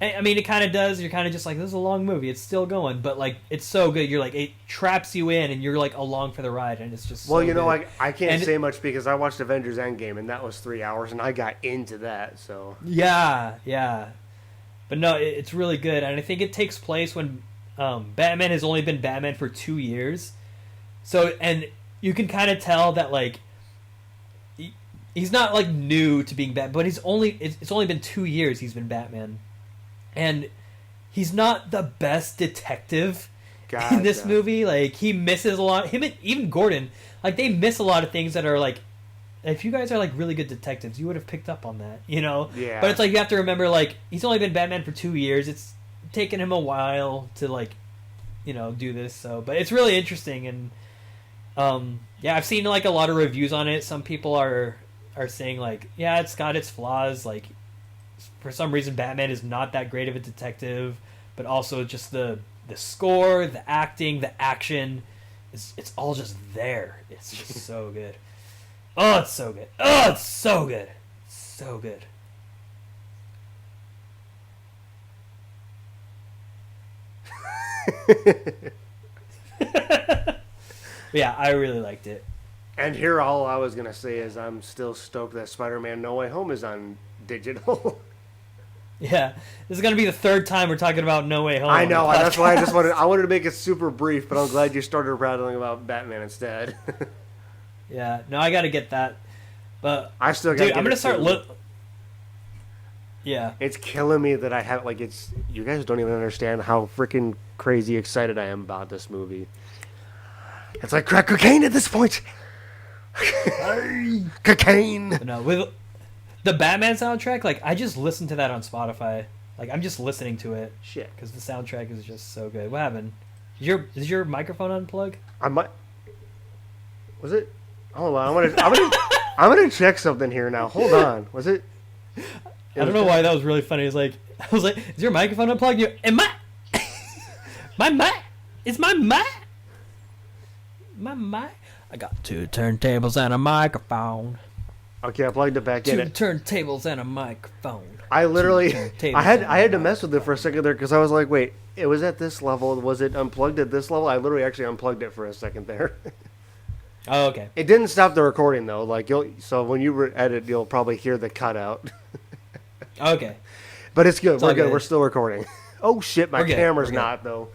I mean, it kind of does. You're kind of just like, this is a long movie. It's still going, but like, it's so good. You're like, it traps you in, and you're like along for the ride, and it's just. Well, so you know, good. I can't say much because I watched Avengers Endgame, and that was 3 hours, and I got into that. So. Yeah. But no, it's really good, and I think it takes place when Batman has only been Batman for 2 years, so and you can kind of tell that like. He's not like new to being Batman, but it's only been 2 years he's been Batman, and he's not the best detective in this movie. Like he misses a lot. Him and even Gordon, like they miss a lot of things that are like, if you guys are like really good detectives, you would have picked up on that, you know. Yeah. But it's like you have to remember, like he's only been Batman for 2 years. It's taken him a while to like, you know, do this. So, but it's really interesting, and yeah, I've seen like a lot of reviews on it. Some people are saying like, yeah, it's got its flaws. Like, for some reason, Batman is not that great of a detective, but also just the score, the acting, the action, it's all just there. It's just so good. Oh, it's so good. Oh, it's so good. So good. Yeah, I really liked it. And here, all I was gonna say is I'm still stoked that Spider-Man: No Way Home is on digital. Yeah, this is gonna be the third time we're talking about No Way Home. I know, that's why I wanted to make it super brief, but I'm glad you started rattling about Batman instead. Yeah, no, I gotta get that, but I still got. dude, I'm gonna start Yeah, it's killing me that I have you guys don't even understand how freaking crazy excited I am about this movie. It's like crack cocaine at this point. Cocaine. but no, with the Batman soundtrack, like I just listened to that on Spotify. Like I'm just listening to it. Shit. Because the soundtrack is just so good. What happened? Is your microphone unplugged? I might. Was it? Hold on. I'm gonna check something here now. Hold on. Was it? I don't know why that was really funny. I was like, is your microphone unplugged? Am I? My mic? Is my mic? My mic? I got 2 turntables and a microphone. Okay, I plugged it back in. 2 turntables and a microphone. I literally, I had to mess mess with it for a second there because I was like, wait, it was at this level. Was it unplugged at this level? I literally actually unplugged it for a second there. Oh, okay. It didn't stop the recording though. Like so when you edit, you'll probably hear the cutout. Okay. But it's good. all We're good. good. We're still recording. Oh shit, my We're good. camera's We're good. not though.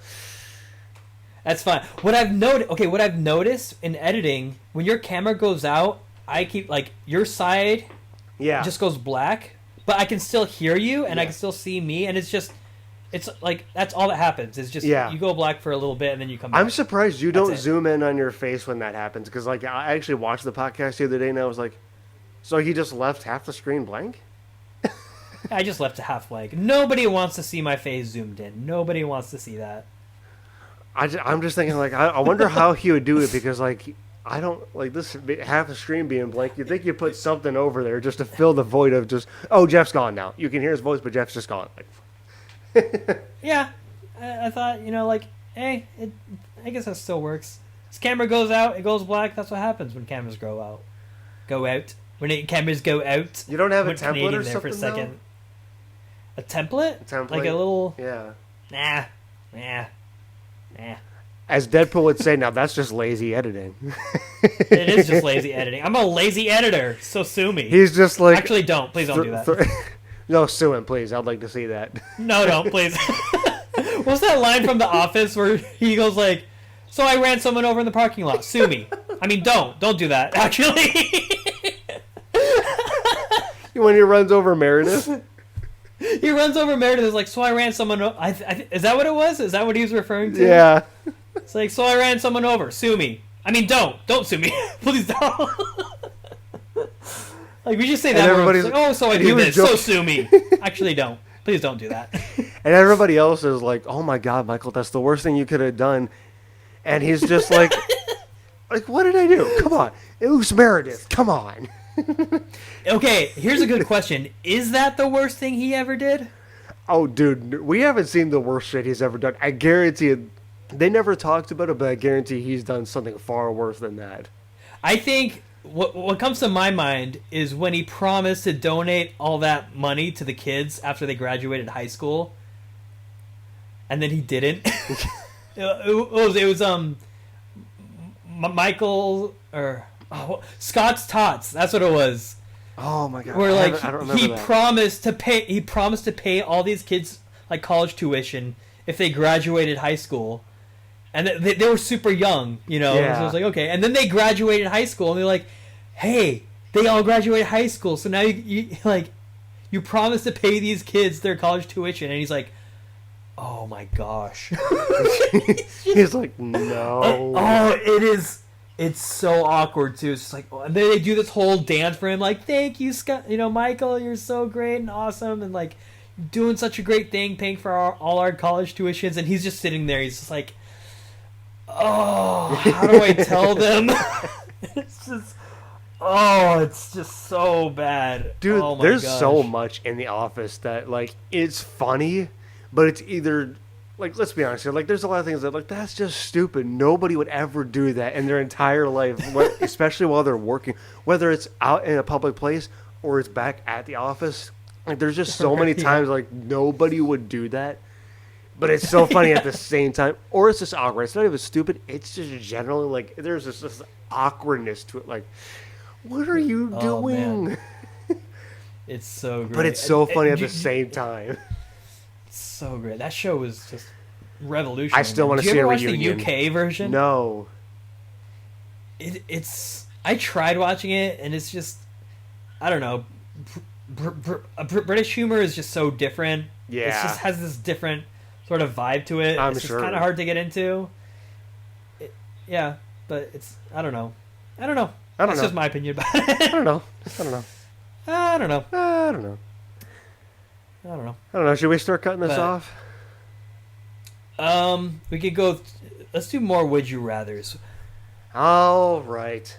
That's fine. What I've noticed in editing, when your camera goes out, I keep like your side Yeah. just goes black, but I can still hear you and I Yeah. can still see me, and it's like that's all that happens. It's just you go black for a little bit and then you come back. I'm surprised you That's don't it. zoom in on your face when that happens because like I actually watched the podcast the other day and I was like, so he just left half the screen blank? I just left a half blank. Nobody wants to see my face zoomed in. Nobody wants to see that. I'm just thinking like I wonder how he would do it because like I don't like this half the screen being blank. You think you put something over there just to fill the void of just Jeff's gone now. You can hear his voice, but Jeff's just gone. Like, Yeah, I thought hey, I guess that still works. This camera goes out, it goes black. That's what happens when cameras go out. Cameras go out. you don't have a Went template Canadian or there something for a second. A template? Like a little. Yeah. Nah. As Deadpool would say, now that's just lazy editing. It is just lazy editing. I'm a lazy editor, so sue me. He's just like Actually, don't. Please don't do that. No, sue him, please. I'd like to see that. No, don't, please. What's that line from The Office where he goes like, so I ran someone over in the parking lot. Sue me. I mean, don't do that. Actually, When he runs over Meredith. he runs over Meredith. Is like, so I ran someone. Is that what it was? Is that what he was referring to? Yeah. It's like, so I ran someone over. Sue me. I mean, don't sue me. Please don't. Like, we just say And that. everybody's Like, oh, so I and he do was this. So joking. sue me. Actually, don't. Please don't do that. And everybody else is like, "Oh my God, Michael, that's the worst thing you could have done." And he's just like, what did I do? Come on, it was Meredith. Come on. Okay, here's a good question. Is that the worst thing he ever did? Oh, dude, we haven't seen the worst shit he's ever done. I guarantee it. They never talked about it, but I guarantee he's done something far worse than that. I think what comes to my mind is when he promised to donate all that money to the kids after they graduated high school, and then he didn't. it was Michael or Scott's Tots. That's what it was. Oh my God! Where I like don't remember he that. promised to pay. He promised to pay all these kids like college tuition if they graduated high school. And they were super young, you know. Yeah. So I was like, okay. And then they graduated high school, and they're like, "Hey, they all graduated high school, so now you promised to pay these kids their college tuition." And he's like, "Oh my gosh." He's like, no. Oh, it is. It's so awkward too. It's just like, and then they do this whole dance for him, like, "Thank you, Scott. You know, Michael, you're so great and awesome, and like, doing such a great thing, paying for all our college tuitions." And he's just sitting there. He's just like, "Oh, how do I tell them?" It's just so bad. Dude, oh my there's gosh. so much in The Office that, like, it's funny, but it's either, like, let's be honest here, like, there's a lot of things that, like, that's just stupid. Nobody would ever do that in their entire life, especially while they're working, whether it's out in a public place or it's back at the office. Like, there's just so many Yeah. times, like, nobody would do that. But it's so funny at the same time. Or it's just awkward. It's not even stupid. It's just generally, like, there's this awkwardness to it. Like, what are you Oh, doing? man. It's so great. But it's so funny at You- the same time. So great. That show was just revolutionary. I still wanna Did you see ever a watch reunion. the UK version? No. It's. I tried watching it, and it's just, I don't know. British humor is just so different. It Yeah. just has this different sort of vibe to it. I'm it's sure. just kind of hard to get into. Yeah, but it's. I don't know. That's know. just my opinion about I it. don't know. I don't know. I don't know. I don't know. I don't know. Should we start cutting this But- off? We could go. Let's do more Would You Rather's. All right.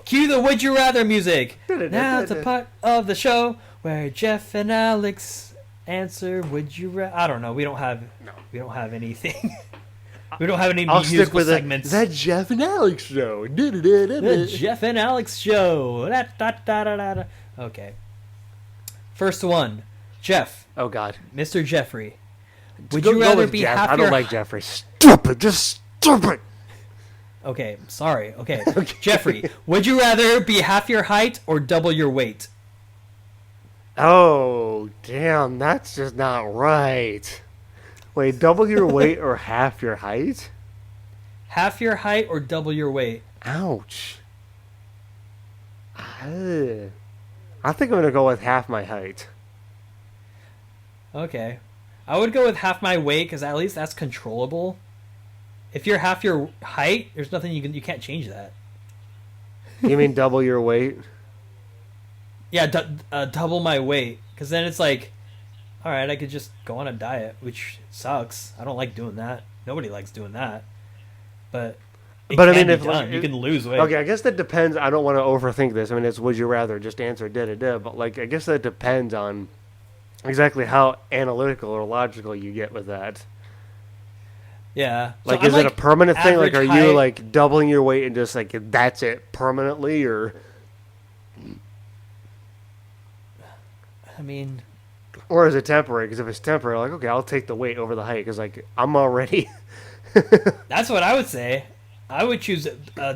Cue the Would You Rather music. Now it's a part of the show where Jeff and Alex answer Would You Rather. I don't know. We don't have anything. We don't have any I'll musical stick with segments. that Jeff and Alex show. The Jeff and Alex show. Da. Okay. First one, Jeff, Oh, God. Mr. Jeffrey. Would Go you rather with be Jeff. half I your? don't like Jeffrey. Stupid. Just stupid. Okay, sorry. Okay. Jeffrey, would you rather be half your height or double your weight? Oh, damn. That's just not right. Wait, double your weight or half your height? Half your height or double your weight? Ouch. I think I'm going to go with half my height. Okay. I would go with half my weight because at least that's controllable. If you're half your height, there's nothing you can't change that. You mean double your weight? Yeah, double my weight because then it's like, all right, I could just go on a diet, which sucks. I don't like doing that. Nobody likes doing that. But But I can mean, be if like, done. You can lose weight. Okay, I guess that depends. I don't want to overthink this. I mean, it's would you rather just answer da. But like, I guess that depends on exactly how analytical or logical you get with that. Yeah. So Like, I'm is it a permanent thing? Like, are average you height. like doubling your weight and just like that's it permanently, or I mean, or is it temporary? Because if it's temporary, like okay, I'll take the weight over the height because like I'm already. that's what I would say. I would choose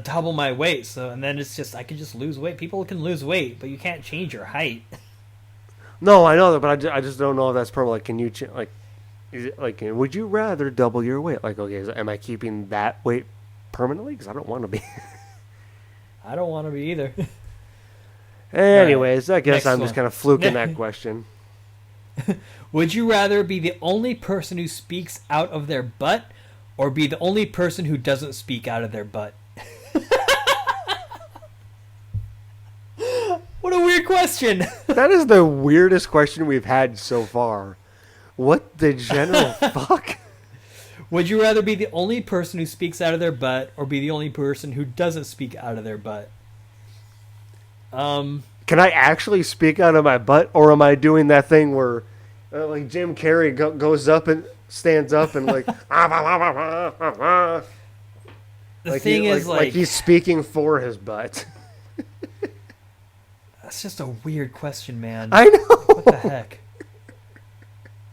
double my weight. So, and then it's just I could just lose weight. People can lose weight, but you can't change your height. No, I know that, but I just don't know if that's permanent. Like, can you like? Is it like? Would you rather double your weight? Like, okay, am I keeping that weight permanently? Because I don't want to be. I don't want to be either. Anyways, I guess Next I'm just one. kind of fluking that question. Would you rather be the only person who speaks out of their butt, or be the only person who doesn't speak out of their butt? What a weird question. That is the weirdest question we've had so far. What the general fuck? Would you rather be the only person who speaks out of their butt, or be the only person who doesn't speak out of their butt? Can I actually speak out of my butt, or am I doing that thing where, like Jim Carrey goes up and stands up and like, The thing is, like he's speaking for his butt. that's just a weird question, man. I know. What the heck?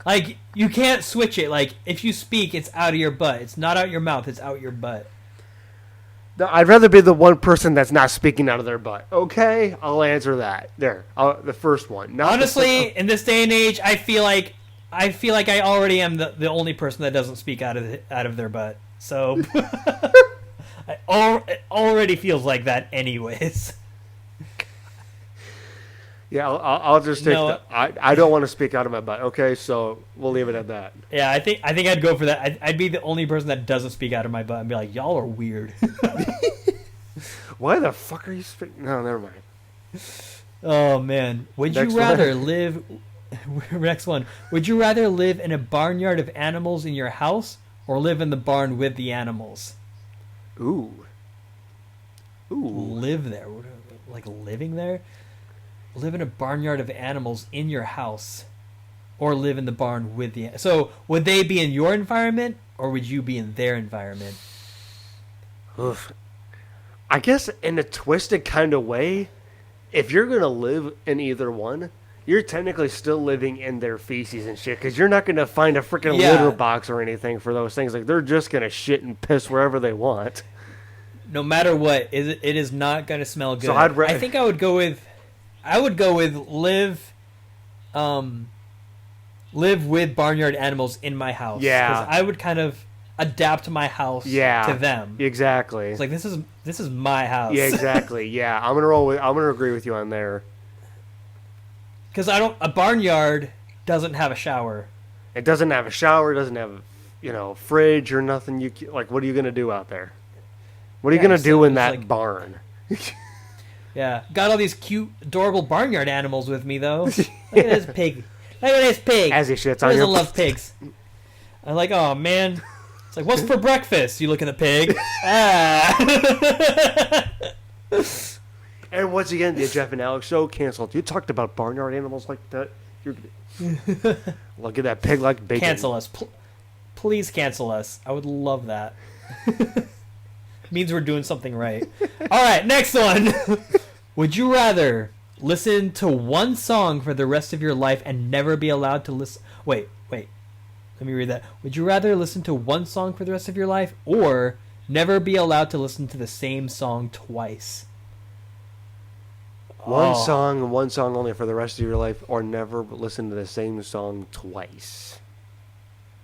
Like, you can't switch it. Like, if you speak, it's out of your butt. It's not out your mouth. It's out your butt. No, I'd rather be the one person that's not speaking out of their butt. Okay, I'll answer that. There, the first one. Not Honestly, in this day and age, I feel like I already am the only person that doesn't speak out of their butt. So it already feels like that, anyways. yeah, I'll just take. No. I don't want to speak out of my butt. Okay, so we'll leave it at that. Yeah, I think I'd go for that. I'd be the only person that doesn't speak out of my butt and be like, y'all are weird. Why the fuck are you speaking? No, never mind. Oh man, would Next you rather one. live? Next one. Would you rather live in a barnyard of animals in your house, or live in the barn with the animals? Ooh. Live there, like living there. Live in a barnyard of animals in your house, or live in the barn with the. So would they be in your environment, or would you be in their environment? Oof. I guess in a twisted kind of way, if you're going to live in either one, you're technically still living in their feces and shit, because you're not going to find a freaking Yeah. litter box or anything for those things. Like, they're just going to shit and piss wherever they want. No matter what, it is not going to smell good. So I think I would go with live with barnyard animals in my house. Yeah. 'Cause I would kind of adapt my house to them. Exactly. It's like, this is my house. Yeah, exactly. Yeah, I'm gonna agree with you on there. Because a barnyard doesn't have a shower. It doesn't have a shower, doesn't have, fridge or nothing. Like, what are you gonna do out there? What are you Yeah, gonna so do in it's that like- barn? Yeah, got all these cute, adorable barnyard animals with me though. Look at this pig. Look at this pig. As he shits Who on doesn't your. love pigs? I'm like, oh man. It's like, what's for breakfast? You look at the pig. And once again, the Jeff and Alex show canceled. You talked about barnyard animals like that. Look at that pig like bacon. Cancel us. Please cancel us. I would love that. Means we're doing something right. All right, next one. Would you rather listen to one song for the rest of your life and never be allowed to listen? Wait. Let me read that. Would you rather listen to one song for the rest of your life, or never be allowed to listen to the same song twice? One Oh. song and one song only for the rest of your life, or never listen to the same song twice.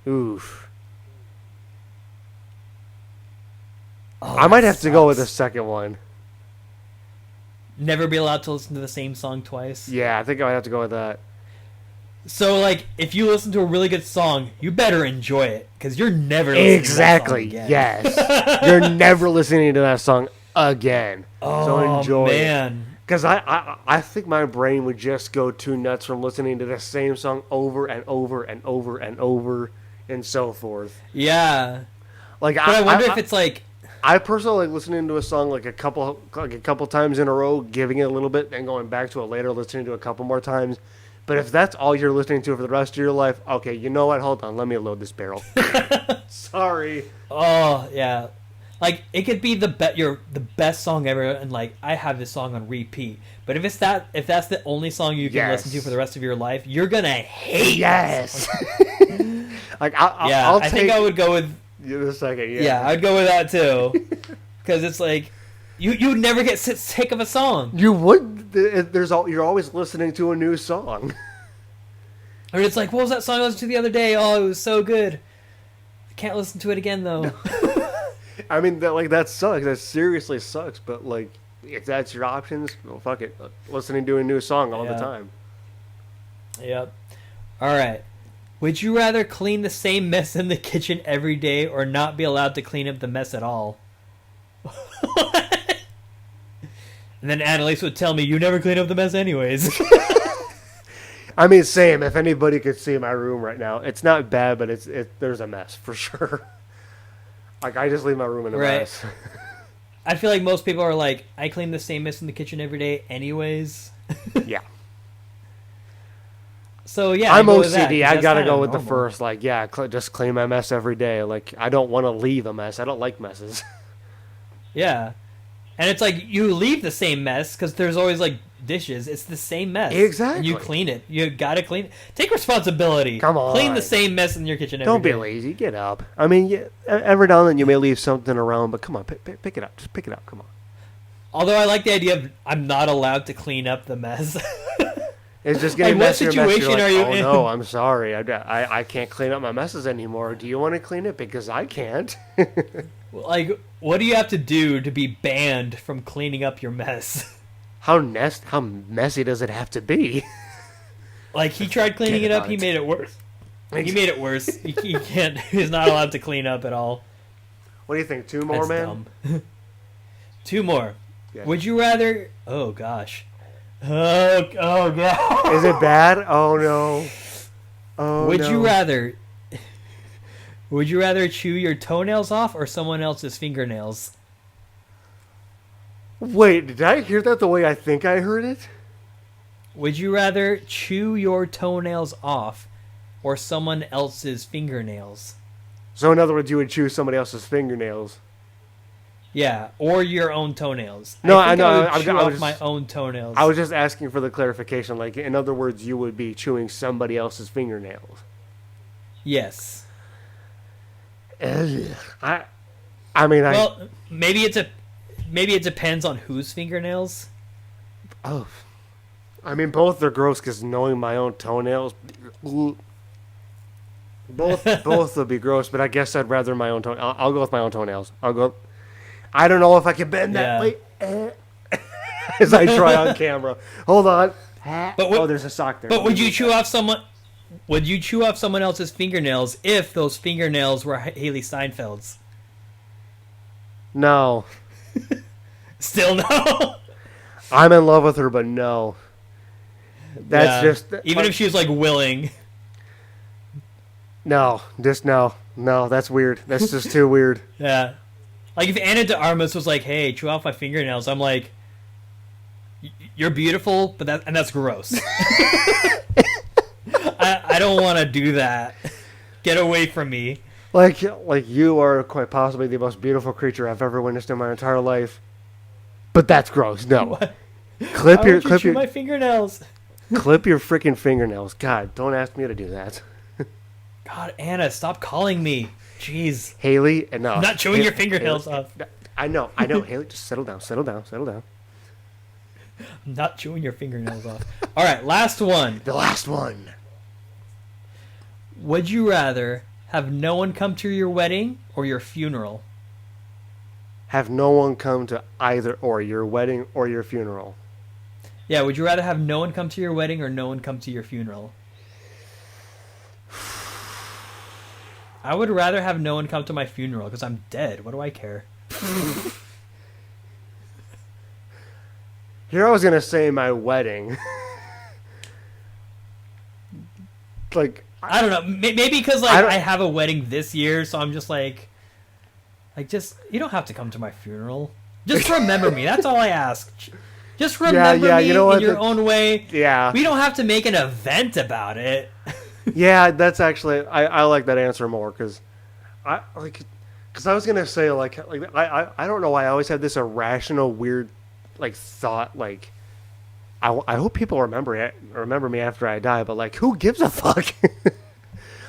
Oof. Oh, I might that have to go with the sucks. second one. Never be allowed to listen to the same song twice. Yeah, I think I might have to go with that. So, like, if you listen to a really good song, you better enjoy it, because you're never listening Exactly. to that song again. Yes. You're never listening to that song again. So Oh, enjoy it. man. Because I think my brain would just go too nuts from listening to the same song over and over and over and over and so forth. Yeah. Like, But I wonder if it's like, I personally like listening to a song like a couple times in a row, giving it a little bit, and going back to it later, listening to it a couple more times. But if that's all you're listening to for the rest of your life, okay, you know what? Hold on, let me load this barrel. Sorry. oh, yeah. Like, it could be the best song ever, and, like, I have this song on repeat. But if that's the only song you can Yes. listen to for the rest of your life, you're gonna hate Yes. Like, Yeah, I'll I think I would go with... you in a second. Yeah, I'd go with that, too. Because it's like, you would never get sick of a song. You would. You're always listening to a new song. Or it's like, what was that song I listened to the other day? Oh, it was so good. I can't listen to it again, though. I mean, that sucks. That seriously sucks. But like, if that's your options, well, fuck it. Listening to a new song all the Yeah. time. Yep. All right. Would you rather clean the same mess in the kitchen every day or not be allowed to clean up the mess at all? And then Annalise would tell me, you never clean up the mess anyways. I mean, same. If anybody could see my room right now, it's not bad, but there's a mess for sure. Like, I just leave my room in a Right. mess. I feel like most people are like, I clean the same mess in the kitchen every day anyways. Yeah. So yeah, I'm I go with that, OCD. 'cause I that's gotta kind go of with the normal. first. Like, yeah, just clean my mess every day. Like, I don't want to leave a mess. I don't like messes. Yeah. And it's like, you leave the same mess because there's always like dishes. It's the same mess. Exactly. And you clean it. You gotta clean it. Take responsibility. Come on. Clean the same mess in your kitchen every Don't be day. lazy. Get up. I mean, yeah, every now and then you may leave something around, but come on, pick it up. Just pick it up. Come on. Although I like the idea of I'm not allowed to clean up the mess. It's just getting Like, what messier and messier. situation Like, are you oh in? no, I'm sorry. I can't clean up my messes anymore. Do you want to clean it? Because I can't. Like, what do you have to do to be banned from cleaning up your mess? How messy does it have to be? Like, he tried cleaning Get it up, about he it. made it worse. He made it worse. He can't. He's not allowed to clean up at all. What do you think? Two more, That's man? dumb. Two more. Yeah. Would you rather? Oh gosh. Oh god. Is it bad? Oh no. Oh Would no. you rather? Would you rather chew your toenails off or someone else's fingernails? Wait, did I hear that the way I think I heard it? Would you rather chew your toenails off or someone else's fingernails? So in other words, you would choose somebody else's fingernails. Yeah, or your own toenails. No, I think I know, I would I'm- chew I was off just- my own toenails. I was just asking for the clarification. Like, in other words, you would be chewing somebody else's fingernails. Yes. Ugh. I mean, Well, maybe it depends on whose fingernails. oh, I mean, both are gross because knowing my own toenails, both would be gross. But I guess I'd rather my own toenails. I'll go with my own toenails. I'll go. I don't know if I can bend that Yeah. way. As I try on camera. Hold on. would- There's a sock there. But would you chew off someone? Would you chew off someone else's fingernails if those fingernails were Haley Steinfeld's? No. Still no. I'm in love with her, but no. That's Yeah. just Even if she was like willing. no, just no, that's weird. That's just too weird. Yeah. Like if Anna de Armas was like, "Hey, chew off my fingernails," I'm like, "You're beautiful, but that's gross." I don't want to do that. Get away from me. Like you are quite possibly the most beautiful creature I've ever witnessed in my entire life. But that's gross. No. What? Clip Why your would you clip chew your my fingernails? clip your freaking fingernails. God, don't ask me to do that. God, Anna, stop calling me. Jeez. Haley, no. I'm not chewing your fingernails off. I know. Haley, just settle down. I'm not chewing your fingernails off. All right, last one. The last one. Would you rather have no one come to your wedding or your funeral? Have no one come to either or your wedding or your funeral. Yeah, would you rather have no one come to your wedding or no one come to your funeral? I would rather have no one come to my funeral because I'm dead. What do I care? Here I was gonna say my wedding. Like I don't know. Maybe because like I don't- I have a wedding this year, so I'm just like just you don't have to come to my funeral. Just remember me. That's all I ask. Just remember yeah, me you know what, in your the- own way. yeah. We don't have to make an event about it. Yeah, that's actually I like that answer more because I was gonna say I don't know why I always have this irrational weird like thought like I hope people remember me after I die, but like who gives a fuck?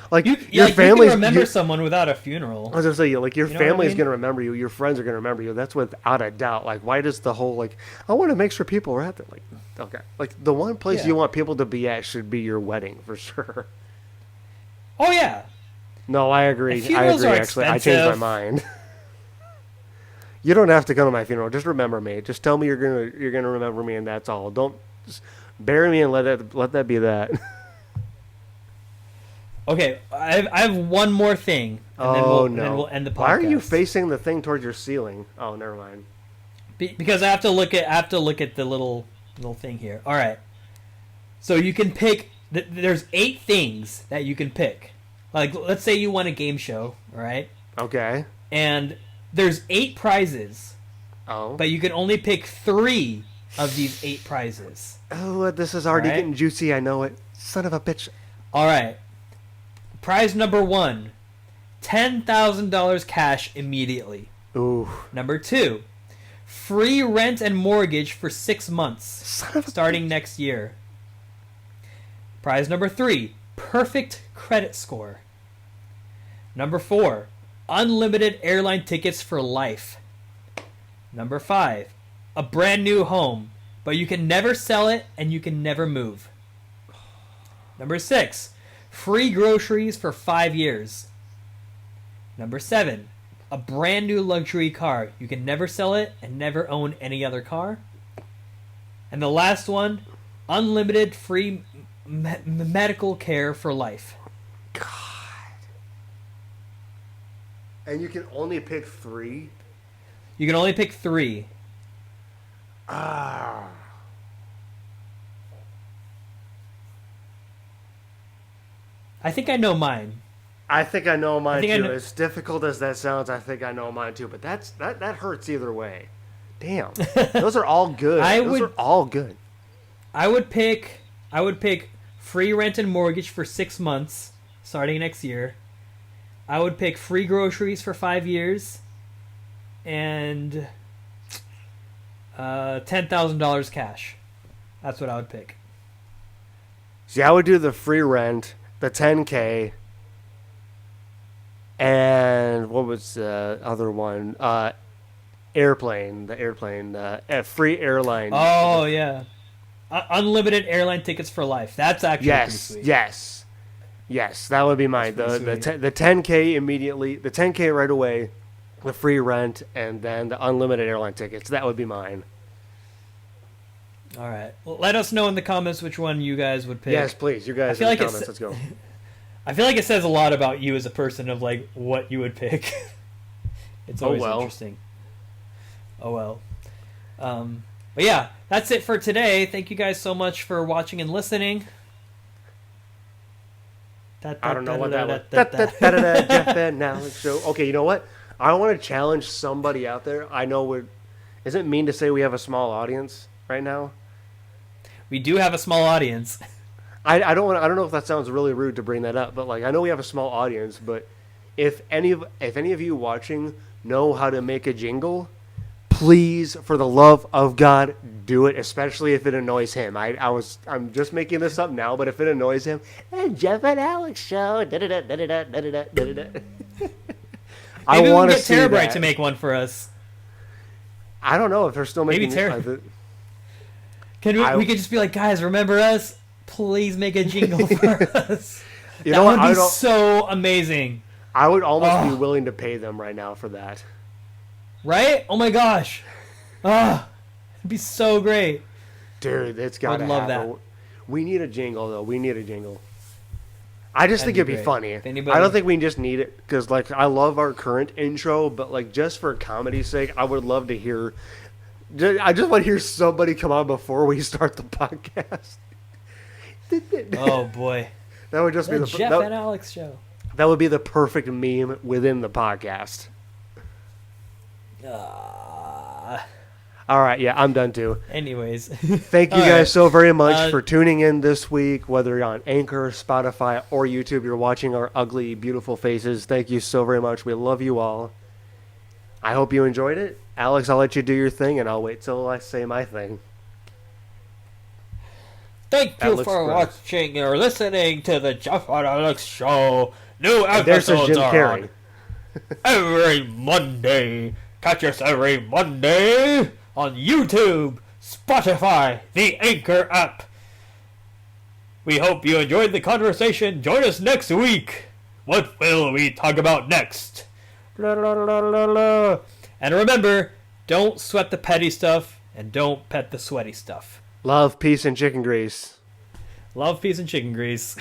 Like your You family's can remember your- someone without a funeral. I was gonna say, like your You know what I family's mean? gonna remember you, your friends are gonna remember you. That's without a doubt. Like, why does the whole like I want to make sure people are at there? Like, okay, like the one place Yeah. you want people to be at should be your wedding for sure. Oh yeah. No, I agree. And funerals are Actually, I changed my expensive. mind. You don't have to come to my funeral. Just remember me. Just tell me you're gonna remember me, and that's all. Don't just bury me and let that be that. Okay, I have one more thing, and then Oh we'll, no! and then we'll end the podcast. Why are you facing the thing towards your ceiling? Oh, never mind. Because I have to look at the little thing here. All right. So you can pick. There's 8 things that you can pick. Like, let's say you won a game show, all right? Okay. And there's 8 prizes, Oh. but you can only pick 3 of these 8 prizes. Oh, this is already Right. getting juicy. I know it. Son of a bitch. All right. Prize number 1, $10,000 cash immediately. Ooh. Number 2, free rent and mortgage for 6 months, Son of a starting next year. Prize number 3, perfect credit score. Number 4, unlimited airline tickets for life. Number 5, a brand new home, but you can never sell it and you can never move. Number 6, free groceries for 5 years. Number 7, a brand new luxury car. You can never sell it and never own any other car. And the last one, unlimited free medical care for life. God. And you can only pick 3? You can only pick 3. Ah. I think I know mine. I think I know mine think I too. know- As difficult as that sounds, I think I know mine too. But that hurts either way. Damn. Those are all good. Those are all good. I would pick free rent and mortgage for 6 months, starting next year. I would pick free groceries for 5 years, and $10,000 cash. That's what I would pick. See, I would do the free rent, the 10K, and what was the other one? Airplane, free airline. Oh yeah, unlimited airline tickets for life. That's actually pretty Yes, sweet. yes, that would be mine. That's The pretty the 10K immediately, the 10K right away, the free rent, and then the unlimited airline tickets. That would be mine. All right. Well, let us know in the comments which one you guys would pick. Yes, please, you guys I feel in the like comments. Let's go. I feel like it says a lot about you as a person of like what you would pick. It's always interesting. Oh well. But yeah, that's it for today. Thank you guys so much for watching and listening. I don't know what that was. Jeff and Alex show. Okay, you know what? I want to challenge somebody out there. I know is it mean to say we have a small audience right now? We do have a small audience. I don't know if that sounds really rude to bring that up, but like I know we have a small audience, but if any of you watching know how to make a jingle, please, for the love of God, do it. Especially if it annoys him. I'm just making this up now, but if it annoys him, Jeff and Alex show. Maybe I we want can to get see Terabyte that. to make one for us. I don't know if they're still making. Maybe we could just be like, guys, remember us? Please make a jingle for us. You That know what? would be so amazing. I would almost be willing to pay them right now for that. Right? Oh my gosh. It'd be so great. Dude, it's got to I'd love happen. that. We need a jingle, though. We need a jingle. I just That'd think be it'd be great. funny. If anybody- I don't think we just need it because, like, I love our current intro, but, like, just for comedy's sake, I would love to hear. I just want to hear somebody come on before we start the podcast. Oh boy. That would just be The the Jeff that, and Alex show. that would be the perfect meme within the podcast. All right, yeah, I'm done too. Anyways. Thank you All guys right. so very much for tuning in this week, whether you're on Anchor, Spotify, or YouTube. You're watching our ugly, beautiful faces. Thank you so very much. We love you all. I hope you enjoyed it. Alex, I'll let you do your thing, and I'll wait till I say my thing. Thank That you looks for gross. watching or listening to the Jeff and Alex show. New And there's a episodes Jim are Carrey. on every Monday. Catch us every Monday on YouTube, Spotify, the Anchor app. We hope you enjoyed the conversation. Join us next week. What will we talk about next? La, la, la, la, la. And remember, don't sweat the petty stuff and don't pet the sweaty stuff. Love, peace, and chicken grease. Love, peace, and chicken grease.